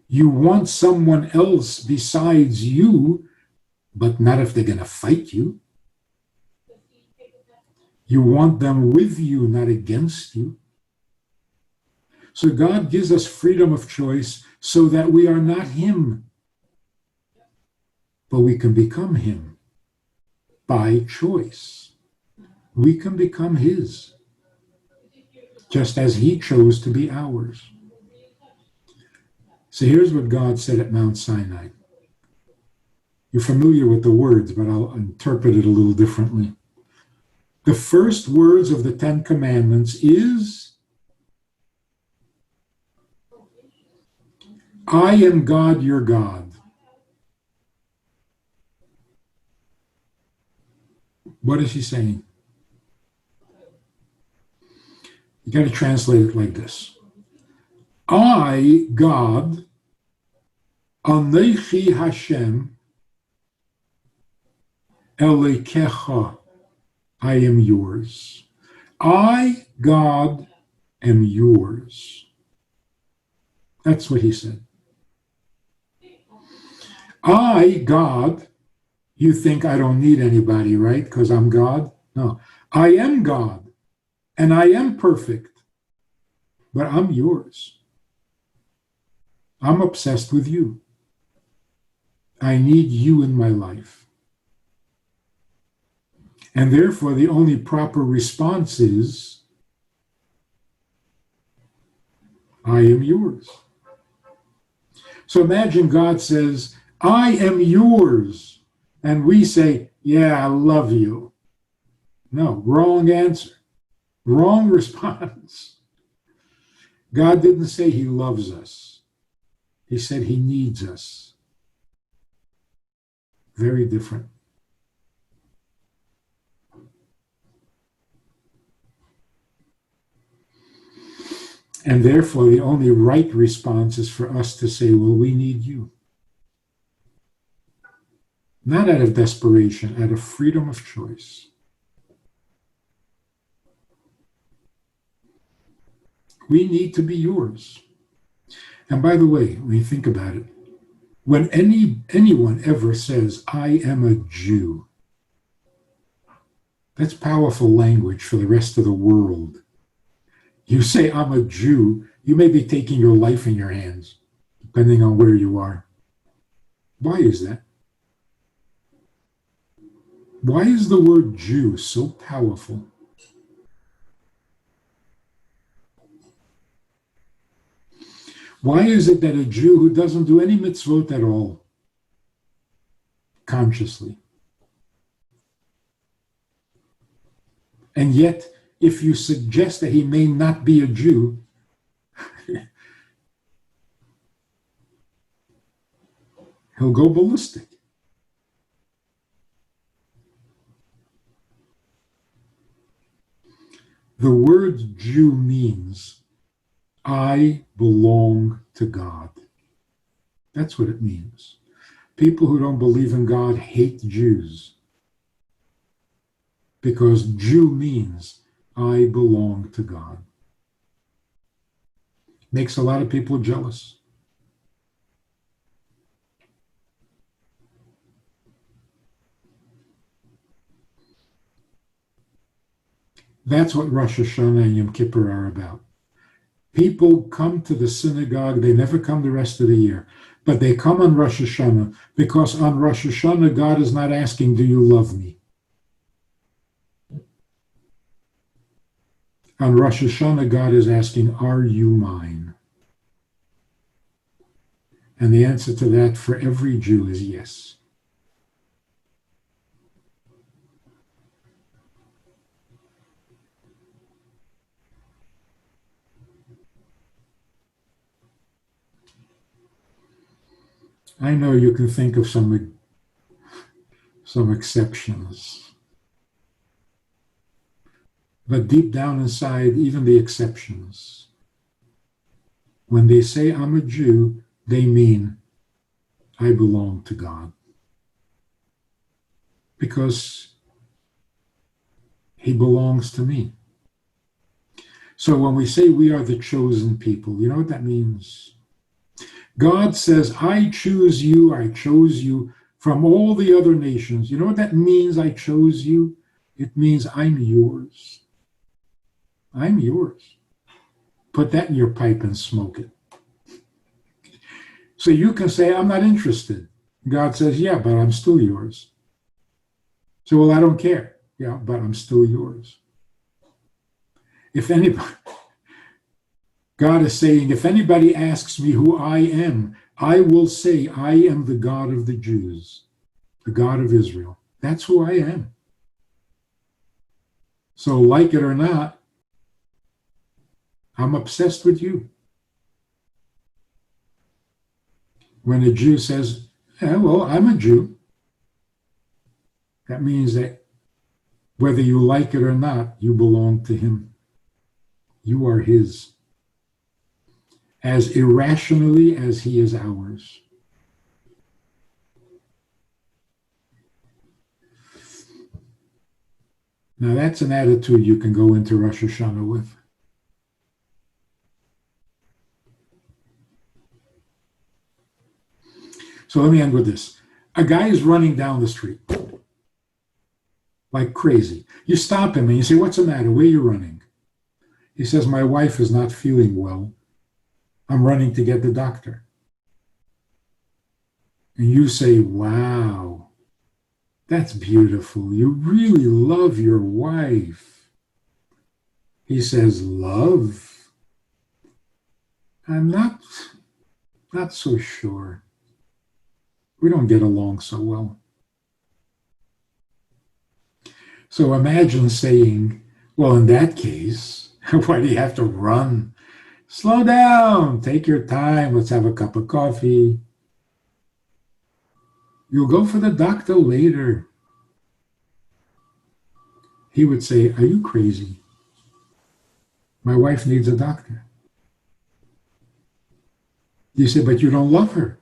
you want someone else besides you, but not if they're going to fight you. You want them with you, not against you. So God gives us freedom of choice so that we are not him, but we can become him by choice. We can become his, just as he chose to be ours. So here's what God said at Mount Sinai. You're familiar with the words, but I'll interpret it a little differently. The first words of the Ten Commandments is, I am God, your God. What is he saying? You got to translate it like this. I, God, Anechi Hashem, Elekecha, I am yours. I, God, am yours. That's what he said. I, God, you think I don't need anybody, right? Because I'm God? No. I am God, and I am perfect, but I'm yours. I'm obsessed with you. I need you in my life. And therefore, the only proper response is, I am yours. So imagine God says, I am yours. And we say, yeah, I love you. No, wrong answer. Wrong response. God didn't say he loves us. He said he needs us. Very different. And therefore, the only right response is for us to say, well, we need you. Not out of desperation, out of freedom of choice. We need to be yours. And by the way, when you think about it, when anyone ever says, I am a Jew, that's powerful language for the rest of the world. You say, I'm a Jew, you may be taking your life in your hands, depending on where you are. Why is that? Why is the word Jew so powerful? Why is it that a Jew who doesn't do any mitzvot at all, consciously, and yet if you suggest that he may not be a Jew, he'll go ballistic. The word Jew means I belong to God. That's what it means. People who don't believe in God hate Jews because Jew means I belong to God. Makes a lot of people jealous. That's what Rosh Hashanah and Yom Kippur are about. People come to the synagogue, they never come the rest of the year, but they come on Rosh Hashanah because on Rosh Hashanah, God is not asking, do you love me? On Rosh Hashanah, God is asking, are you mine? And the answer to that for every Jew is yes. I know you can think of some exceptions. But deep down inside, even the exceptions, when they say I'm a Jew, they mean I belong to God. Because he belongs to me. So when we say we are the chosen people, you know what that means? God says, I choose you, I chose you from all the other nations. You know what that means, I chose you? It means I'm yours. I'm yours. Put that in your pipe and smoke it. So you can say, I'm not interested. God says, yeah, but I'm still yours. So, well, I don't care. Yeah, but I'm still yours. If anybody, God is saying, if anybody asks me who I am, I will say, I am the God of the Jews, the God of Israel. That's who I am. So, like it or not, I'm obsessed with you. When a Jew says, yeah, well, I'm a Jew, that means that whether you like it or not, you belong to him. You are his. As irrationally as he is ours. Now that's an attitude you can go into Rosh Hashanah with. So let me end with this. A guy is running down the street like crazy. You stop him and you say, what's the matter? Where are you running? He says, my wife is not feeling well. I'm running to get the doctor. And you say, wow, That's beautiful. You really love your wife. He says, love? I'm not so sure. We don't get along so well. So imagine saying, well, in that case, why do you have to run? Slow down, take your time, let's have a cup of coffee. You'll go for the doctor later. He would say, are you crazy? My wife needs a doctor. You say, but you don't love her.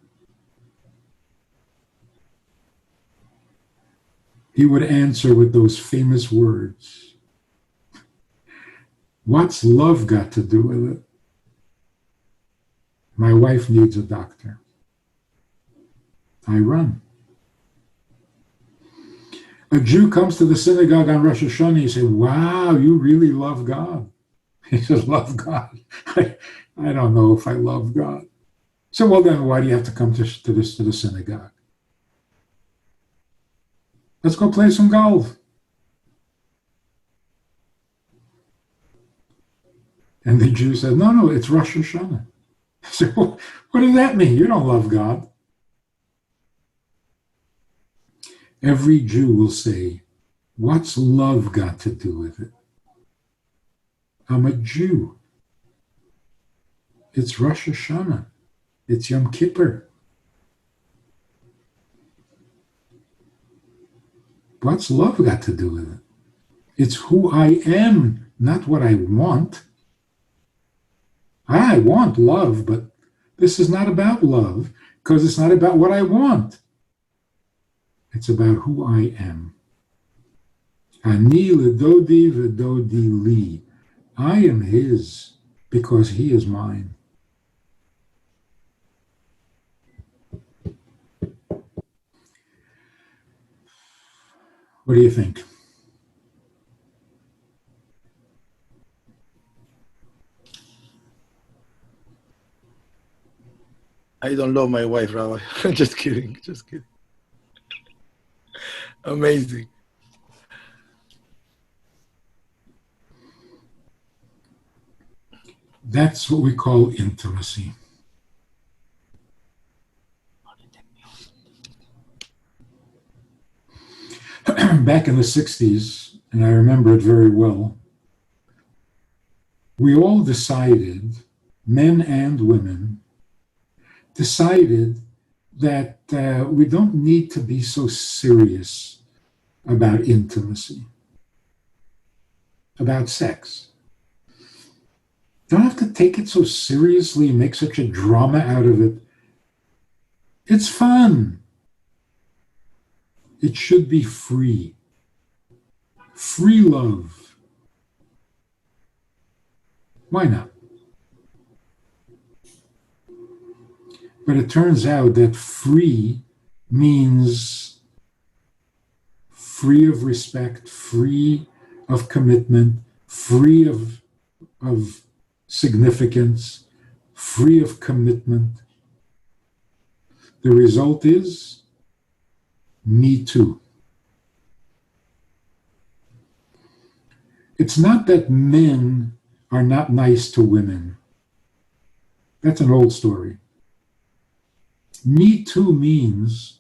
He would answer with those famous words. What's love got to do with it? My wife needs a doctor. I run. A Jew comes to the synagogue on Rosh Hashanah. You say, wow, you really love God. He says, love God? I don't know if I love God. So, well, then why do you have to come to the synagogue? Let's go play some golf. And the Jew said, no, it's Rosh Hashanah. So what does that mean? You don't love God. Every Jew will say, what's love got to do with it? I'm a Jew. It's Rosh Hashanah. It's Yom Kippur. What's love got to do with it? It's who I am, not what I want. I want love, but this is not about love because it's not about what I want. It's about who I am. Ani ledodi v'dodi li. I am his because he is mine. What do you think? I don't love my wife, Rabbi. Just kidding. Amazing. That's what we call intimacy. Back in the 60s, and I remember it very well, we all decided, men and women, decided that we don't need to be so serious about intimacy, about sex. Don't have to take it so seriously and make such a drama out of it. It's fun. It should be free. Free love. Why not? But it turns out that free means free of respect, free of commitment, free of significance, free of commitment. The result is me too. It's not that men are not nice to women. That's an old story. Me too means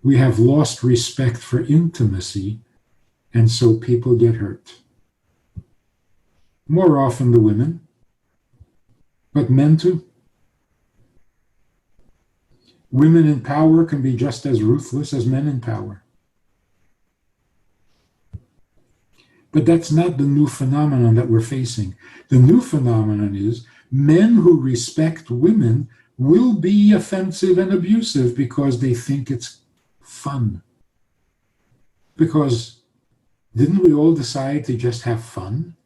we have lost respect for intimacy, and so people get hurt. More often the women, but men too. Women in power can be just as ruthless as men in power. But that's not the new phenomenon that we're facing. The new phenomenon is men who respect women will be offensive and abusive because they think it's fun. Because didn't we all decide to just have fun?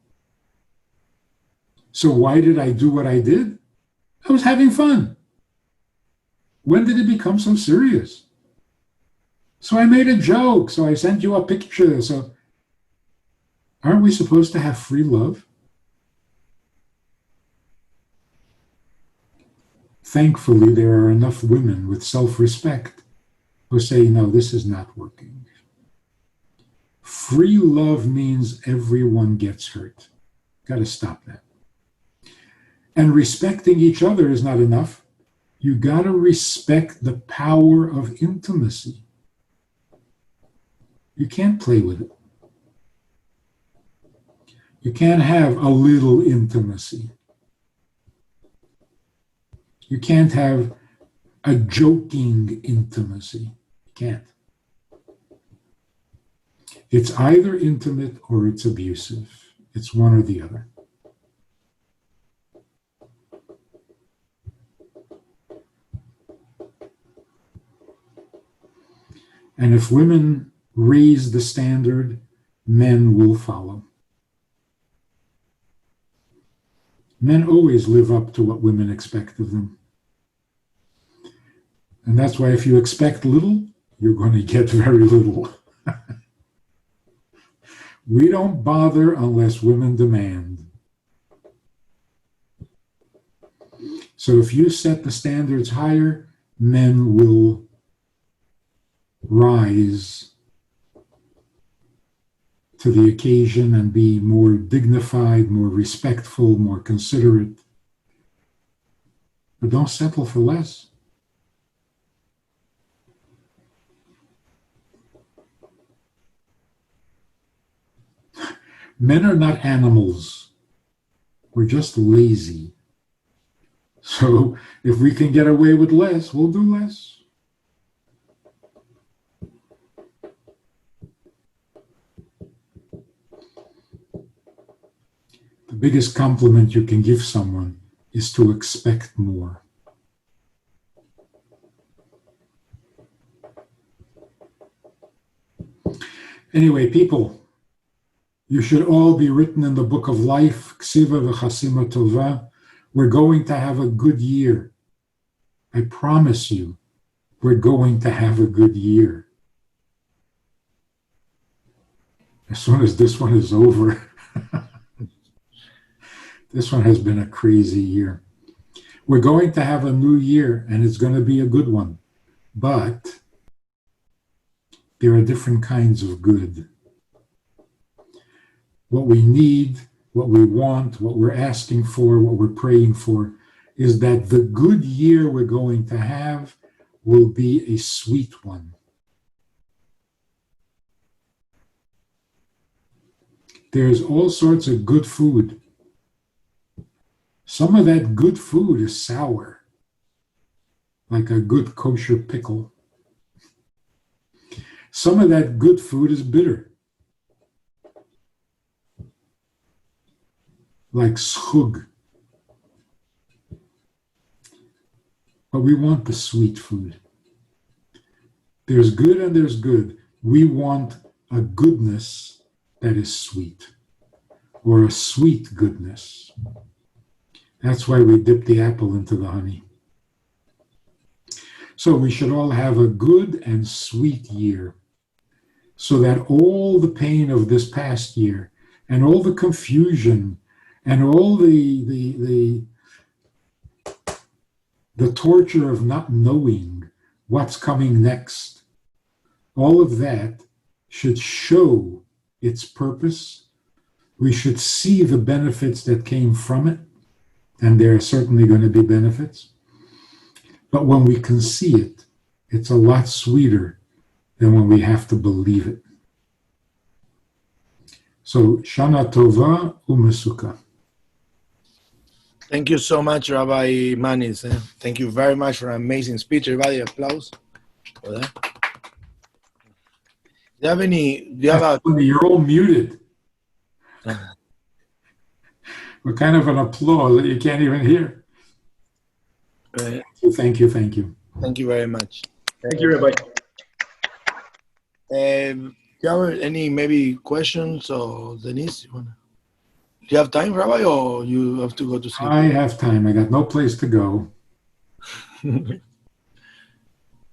So why did I do what I did? I was having fun. When did it become so serious? So I made a joke, so I sent you a picture. So aren't we supposed to have free love? Thankfully, there are enough women with self-respect who say, no, this is not working. Free love means everyone gets hurt. Got to stop that. And respecting each other is not enough. You got to respect the power of intimacy. You can't play with it. You can't have a little intimacy. You can't have a joking intimacy. You can't. It's either intimate or it's abusive. It's one or the other. And if women raise the standard, men will follow. Men always live up to what women expect of them. And that's why if you expect little, you're going to get very little. We don't bother unless women demand. So if you set the standards higher, men will rise to the occasion and be more dignified, more respectful, more considerate. But don't settle for less. Men are not animals. We're just lazy. So if we can get away with less, we'll do less. The biggest compliment you can give someone is to expect more. Anyway, people, you should all be written in the book of life. Ksiva v'chasima tova. We're going to have a good year. I promise you, we're going to have a good year. As soon as this one is over, this one has been a crazy year. We're going to have a new year, and it's going to be a good one. But there are different kinds of good. What we need, what we want, what we're asking for, what we're praying for, is that the good year we're going to have will be a sweet one. There's all sorts of good food. Some of that good food is sour, like a good kosher pickle. Some of that good food is bitter, like schug. But we want the sweet food. There's good and there's good. We want a goodness that is sweet, or a sweet goodness. That's why we dip the apple into the honey. So we should all have a good and sweet year, so that all the pain of this past year, and all the confusion, and all the torture of not knowing what's coming next, all of that should show its purpose. We should see the benefits that came from it, and there are certainly going to be benefits. But when we can see it, it's a lot sweeter than when we have to believe it. So, Shana Tova Umesuka. Thank you so much, Rabbi Manis. Thank you very much for an amazing speech. Everybody, applause for that. Do you have a... You're all muted. What kind of an applause that you can't even hear? Thank you. Thank you very much. Thank you, Rabbi. Do you have any maybe questions, or Denise? Do you have time, Rabbi, or you have to go to sleep? I have time. I got no place to go.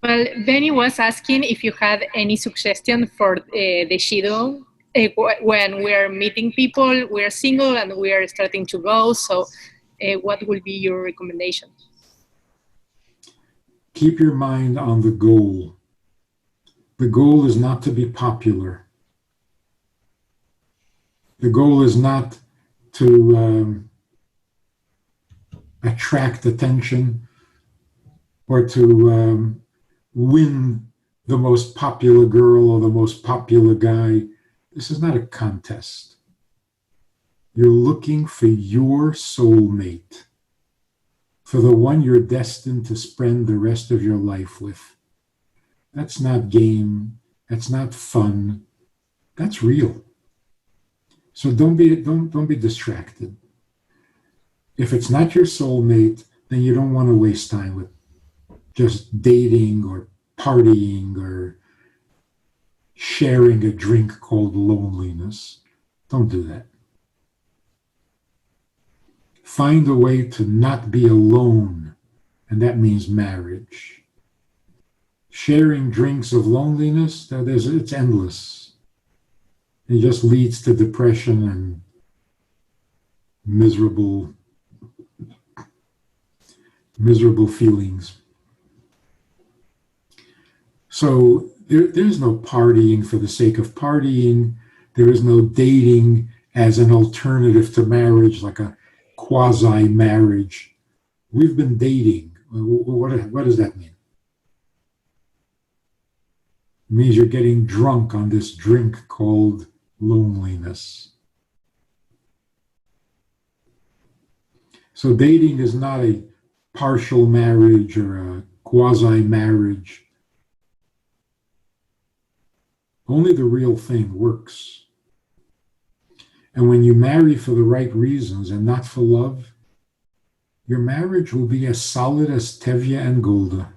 Well, Benny was asking if you had any suggestion for the Shido when we're meeting people, we're single and we're starting to go. So what would be your recommendation? Keep your mind on the goal. The goal is not to be popular. The goal is not to attract attention or to win the most popular girl or the most popular guy. This is not a contest. You're looking for your soulmate, for the one you're destined to spend the rest of your life with. That's not game. That's not fun. That's real. So don't be distracted. If it's not your soulmate, then you don't want to waste time with just dating or partying or sharing a drink called loneliness. Don't do that. Find a way to not be alone, and that means marriage. Sharing drinks of loneliness, it's endless. It just leads to depression and miserable feelings. So there's no partying for the sake of partying. There is no dating as an alternative to marriage, like a quasi-marriage. We've been dating. What does that mean? It means you're getting drunk on this drink called loneliness. So dating is not a partial marriage or a quasi-marriage. Only the real thing works. And when you marry for the right reasons and not for love, your marriage will be as solid as Tevye and Golda.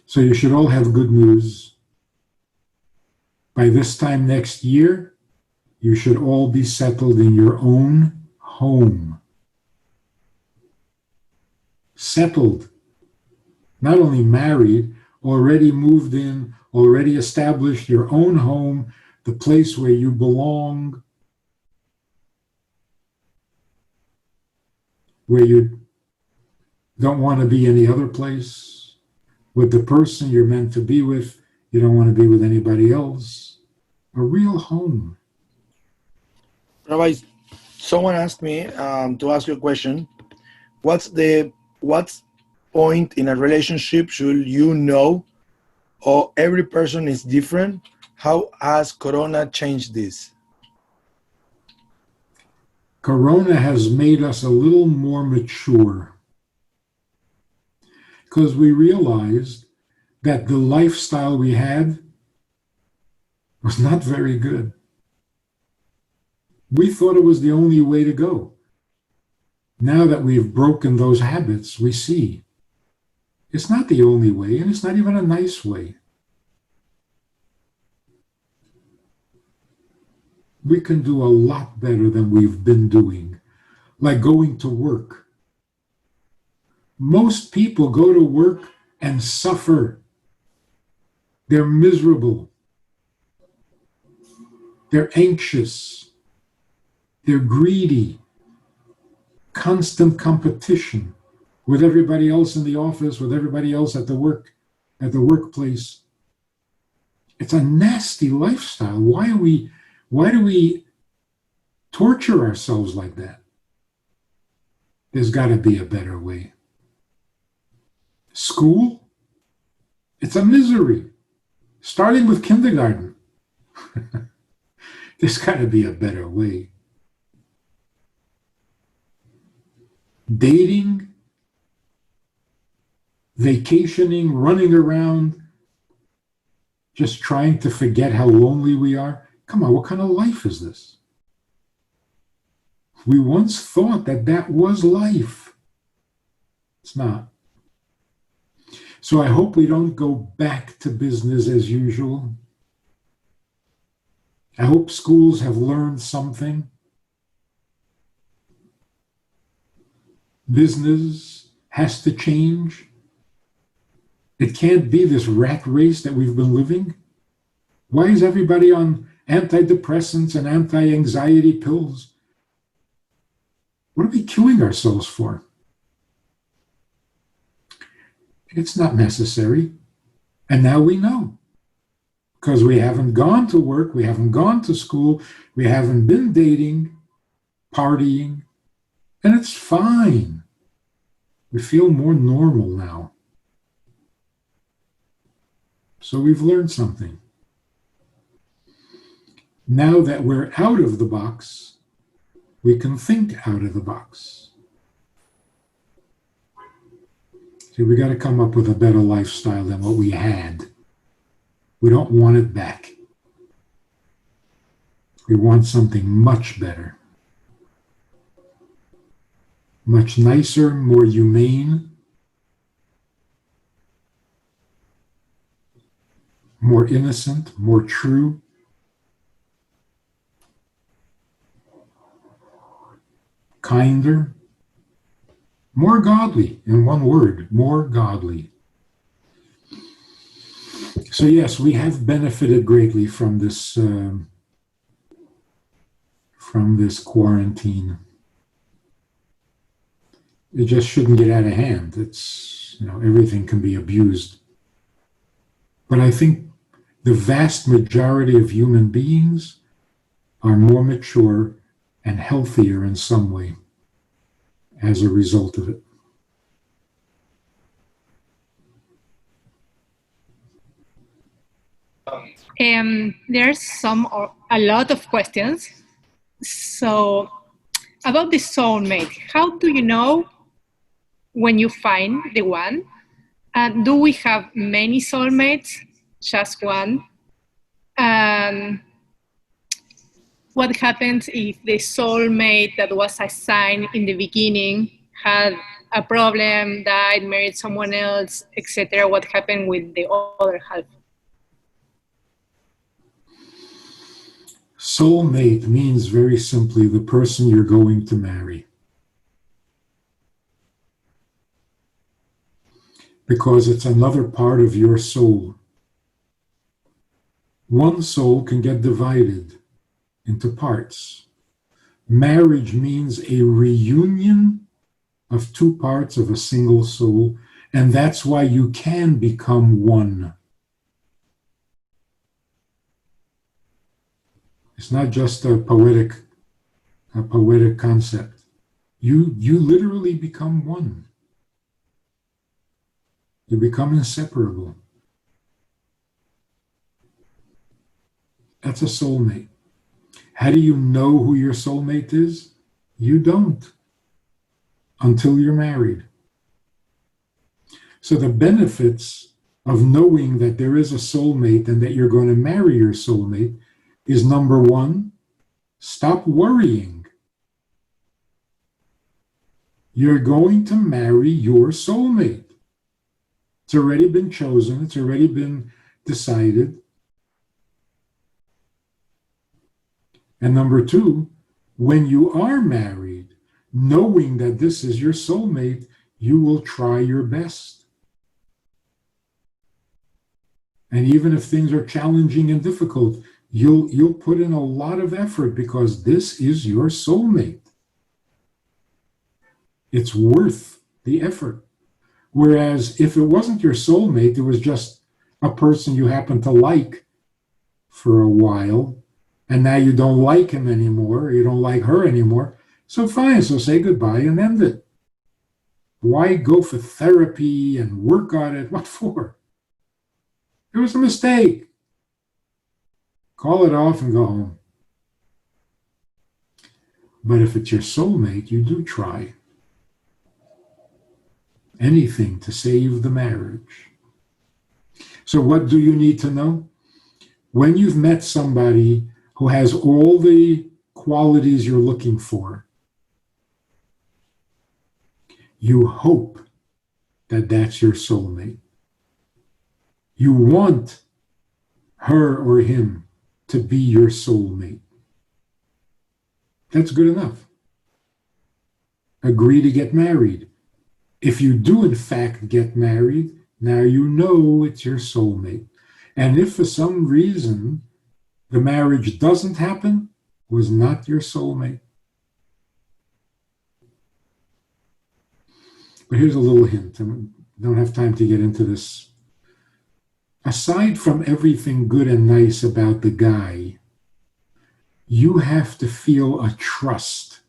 So you should all have good news. By this time next year, you should all be settled in your own home. Settled. Not only married, already moved in, already established your own home, the place where you belong, where you don't want to be any other place. With the person you're meant to be with, you don't want to be with anybody else. A real home. Rabbi, someone asked me to ask you a question. What's point in a relationship should you know, or every person is different? How has Corona changed this? Corona has made us a little more mature because we realized that the lifestyle we had was not very good. We thought it was the only way to go. Now that we've broken those habits, we see it's not the only way, and it's not even a nice way. We can do a lot better than we've been doing, like going to work. Most people go to work and suffer. They're miserable. They're anxious. They're greedy. Constant competition with everybody else in the office, with everybody else at the workplace. It's a nasty lifestyle. Why do we torture ourselves like that? There's got to be a better way. School, it's a misery, starting with kindergarten. There's got to be a better way. Dating, vacationing, running around, just trying to forget how lonely we are. Come on, what kind of life is this? We once thought that was life. It's not. So I hope we don't go back to business as usual. I hope schools have learned something. Business has to change. It can't be this rat race that we've been living. Why is everybody on antidepressants and anti-anxiety pills? What are we killing ourselves for? It's not necessary. And now we know. Because we haven't gone to work, we haven't gone to school, we haven't been dating, partying, and it's fine. We feel more normal now. So we've learned something. Now that we're out of the box, we can think out of the box. See, we got to come up with a better lifestyle than what we had. We don't want it back. We want something much better. Much nicer, more humane, more innocent, more true. Kinder, more godly, in one word, more godly. So yes, we have benefited greatly from this quarantine. It just shouldn't get out of hand. It's, everything can be abused. But I think the vast majority of human beings are more mature and healthier in some way as a result of it. There's a lot of questions. So about the soulmate, how do you know when you find the one? And do we have many soulmates? Just one? And what happens if the soulmate that was assigned in the beginning had a problem, died, married someone else, etc.? What happened with the other half? Soulmate means very simply the person you're going to marry. Because it's another part of your soul. One soul can get divided into parts. Marriage means a reunion of two parts of a single soul, and that's why you can become one. It's not just a poetic concept. You literally become one. You become inseparable. That's a soulmate. How do you know who your soulmate is? You don't until you're married. So the benefits of knowing that there is a soulmate and that you're going to marry your soulmate is, number one, stop worrying. You're going to marry your soulmate. It's already been chosen. It's already been decided. And number two, when you are married, knowing that this is your soulmate, you will try your best. And even if things are challenging and difficult, you'll put in a lot of effort because this is your soulmate. It's worth the effort. Whereas if it wasn't your soulmate, it was just a person you happen to like for a while, and now you don't like him anymore, you don't like her anymore, so fine, so say goodbye and end it. Why go for therapy and work on it? What for? It was a mistake. Call it off and go home. But if it's your soulmate, you do try anything to save the marriage. So what do you need to know? When you've met somebody who has all the qualities you're looking for, you hope that that's your soulmate. You want her or him to be your soulmate. That's good enough. Agree to get married. If you do in fact get married, now you know it's your soulmate. And if for some reason the marriage doesn't happen, it was not your soulmate. But here's a little hint. don't have time to get into this. Aside from everything good and nice about the guy, you have to feel a trust.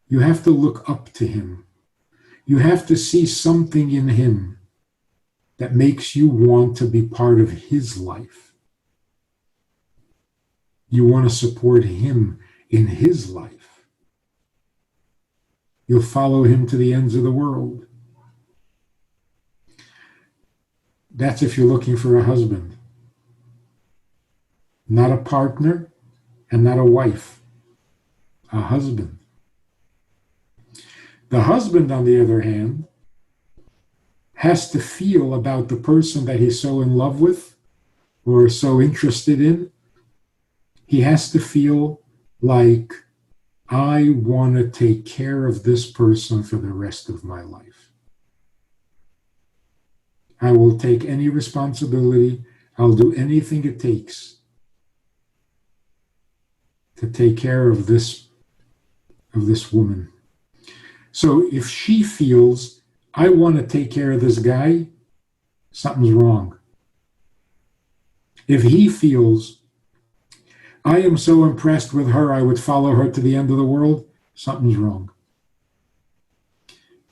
You have to look up to him. You have to see something in him that makes you want to be part of his life. You want to support him in his life. You'll follow him to the ends of the world. That's if you're looking for a husband. Not a partner and not a wife. A husband. The husband, on the other hand, has to feel about the person that he's so in love with or so interested in. He has to feel like, I want to take care of this person for the rest of my life. I will take any responsibility. I'll do anything it takes to take care of this woman. So if she feels, I want to take care of this guy, something's wrong. If he feels, I am so impressed with her, I would follow her to the end of the world, something's wrong.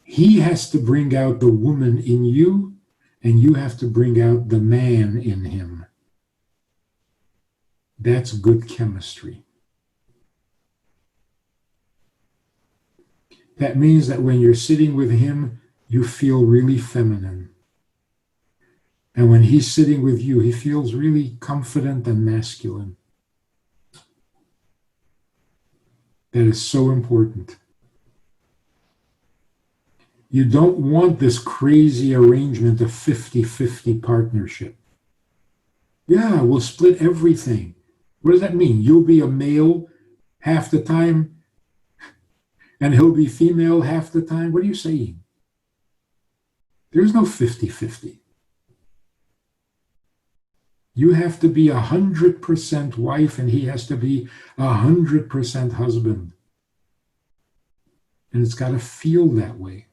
He has to bring out the woman in you, and you have to bring out the man in him. That's good chemistry. That means that when you're sitting with him, you feel really feminine. And when he's sitting with you, he feels really confident and masculine. That is so important. You don't want this crazy arrangement of 50-50 partnership. Yeah, we'll split everything. What does that mean? You'll be a male half the time, and he'll be female half the time? What are you saying? There's no 50-50. You have to be 100% wife, and he has to be 100% husband. And it's got to feel that way.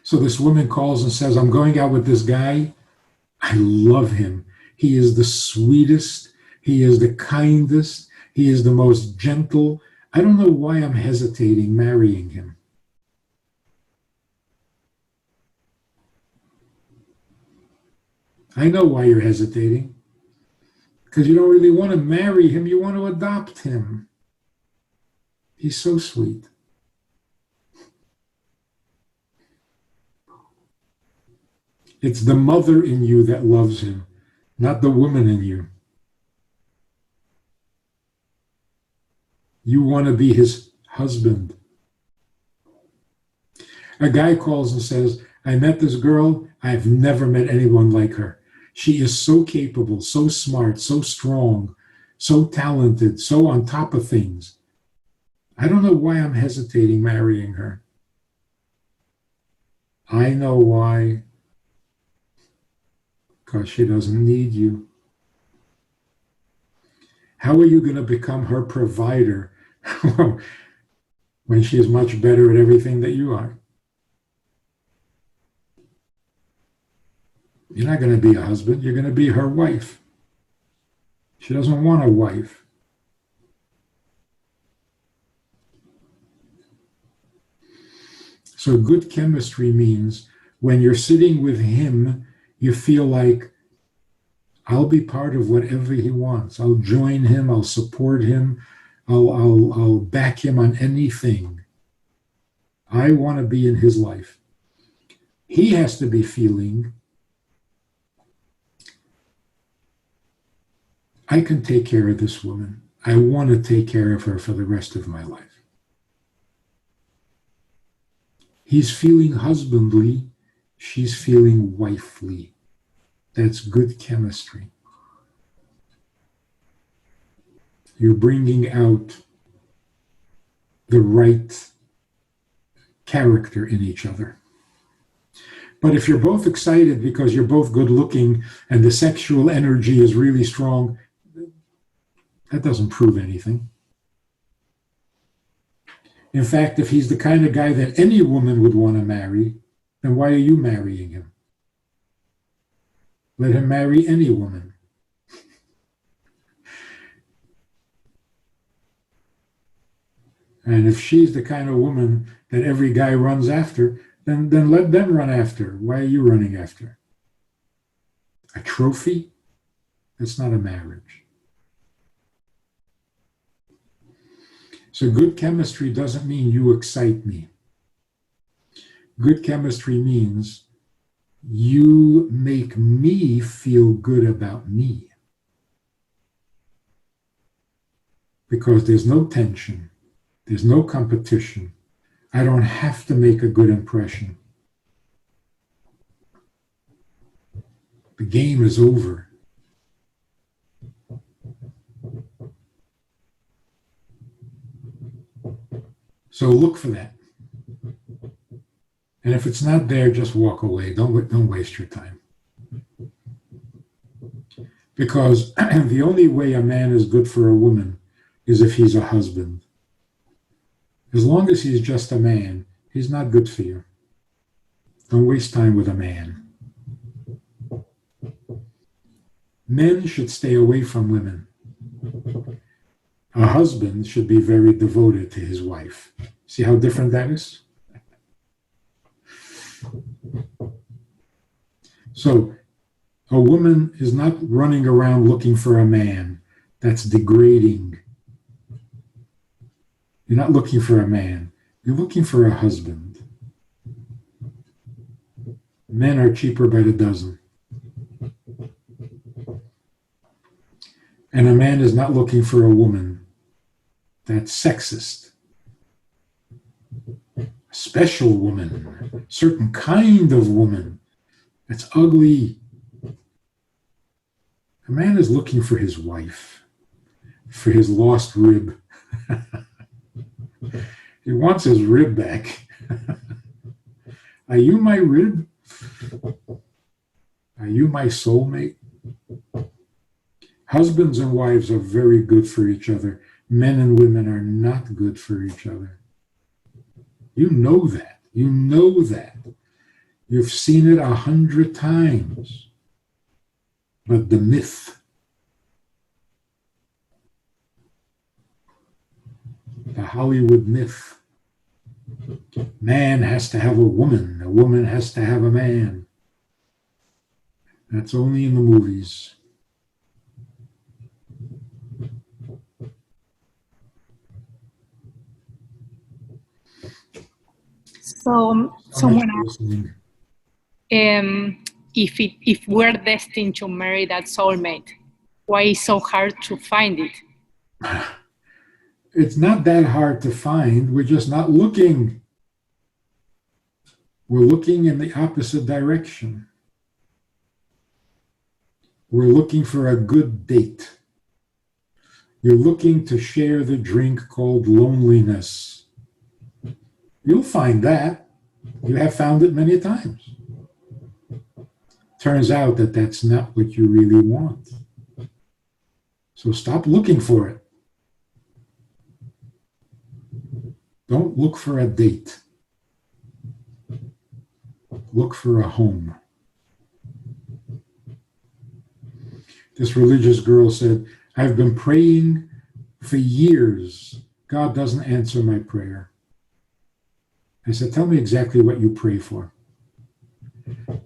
So this woman calls and says, I'm going out with this guy. I love him. He is the sweetest. He is the kindest. He is the most gentle. I don't know why I'm hesitating marrying him. I know why you're hesitating. Because you don't really want to marry him. You want to adopt him. He's so sweet. It's the mother in you that loves him, not the woman in you. You want to be his husband. A guy calls and says, I met this girl. I've never met anyone like her. She is so capable, so smart, so strong, so talented, so on top of things. I don't know why I'm hesitating marrying her. I know why. Because she doesn't need you. How are you going to become her provider when she is much better at everything that you are? You're not going to be a husband. You're going to be her wife. She doesn't want a wife. So good chemistry means when you're sitting with him, you feel like, I'll be part of whatever he wants. I'll join him. I'll support him. I'll back him on anything. I want to be in his life. He has to be feeling, I can take care of this woman. I want to take care of her for the rest of my life. He's feeling husbandly. She's feeling wifely. That's good chemistry. You're bringing out the right character in each other. But if you're both excited because you're both good looking and the sexual energy is really strong, that doesn't prove anything. In fact, if he's the kind of guy that any woman would want to marry, then why are you marrying him? Let him marry any woman. And if she's the kind of woman that every guy runs after, then let them run after. Why are you running after? A trophy? That's not a marriage. So good chemistry doesn't mean you excite me. Good chemistry means you make me feel good about me. Because there's no tension. There's no competition. I don't have to make a good impression. The game is over. So look for that. And if it's not there, just walk away. Don't waste your time. Because the only way a man is good for a woman is if he's a husband. As long as he's just a man, he's not good for you. Don't waste time with a man. Men should stay away from women. A husband should be very devoted to his wife. See how different that is? So, a woman is not running around looking for a man. That's degrading. You're not looking for a man. You're looking for a husband. Men are cheaper by the dozen. And a man is not looking for a woman. That's sexist. A special woman, a certain kind of woman. That's ugly. A man is looking for his wife, for his lost rib. He wants his rib back. Are you my rib? Are you my soulmate? Husbands and wives are very good for each other. Men and women are not good for each other. You know that. You know that. You've seen it 100 times. But the myth, the Hollywood myth, man has to have a woman has to have a man. That's only in the movies. So someone asked, if we're destined to marry that soulmate, why is it so hard to find it? It's not that hard to find. We're just not looking. We're looking in the opposite direction. We're looking for a good date. You're looking to share the drink called loneliness. You'll find that. You have found it many times. Turns out that that's not what you really want. So stop looking for it. Don't look for a date. Look for a home. This religious girl said, I've been praying for years. God doesn't answer my prayer. I said, tell me exactly what you pray for.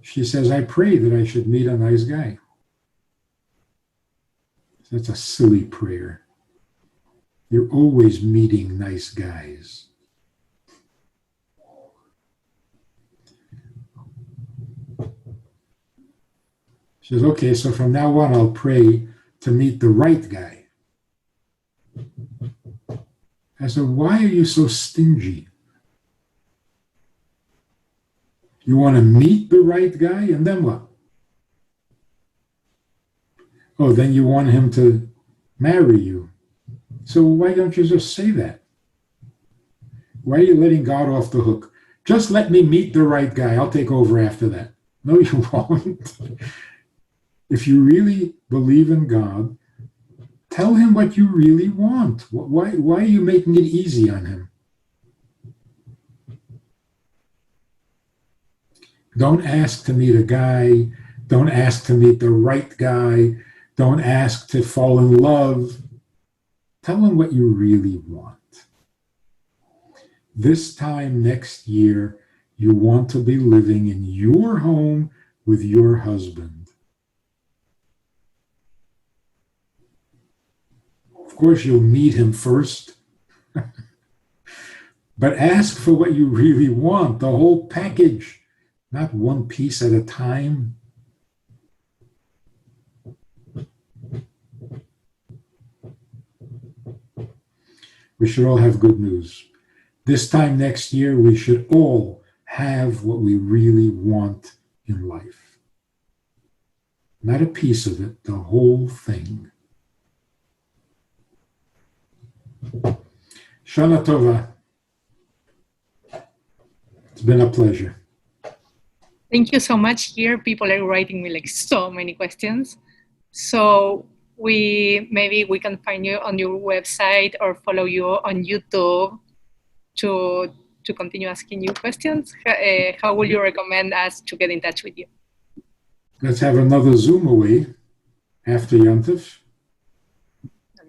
She says, I pray that I should meet a nice guy. That's a silly prayer. You're always meeting nice guys. She says, okay, so from now on, I'll pray to meet the right guy. I said, why are you so stingy? You want to meet the right guy, and then what? Oh, then you want him to marry you. So why don't you just say that? Why are you letting God off the hook? Just let me meet the right guy. I'll take over after that. No, you won't. If you really believe in God, tell him what you really want. Why are you making it easy on him? Don't ask to meet a guy. Don't ask to meet the right guy. Don't ask to fall in love. Tell him what you really want. This time next year, you want to be living in your home with your husband. Of course, you'll meet him first. But ask for what you really want, the whole package, not one piece at a time. We should all have good news. This time next year, we should all have what we really want in life. Not a piece of it, the whole thing. Shana Tova. It's been a pleasure. Thank you so much. Here, people are writing me like so many questions. So maybe we can find you on your website or follow you on YouTube to continue asking you questions. How would you recommend us to get in touch with you? Let's have another ZoomAway after Yantif.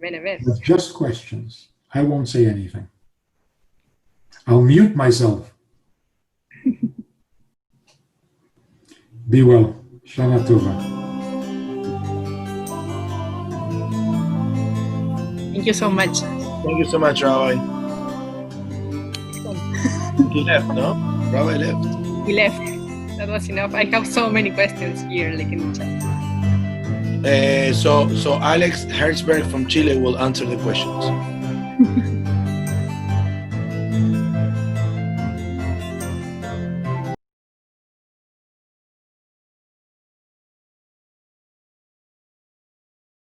With just questions. I won't say anything. I'll mute myself. Be well. Shana Tova. Thank you so much. Thank you so much, Rabbi. He left, no? Rabbi left. He left. That was enough. I have so many questions here, like in the chat. So Alex Hertzberg from Chile will answer the questions.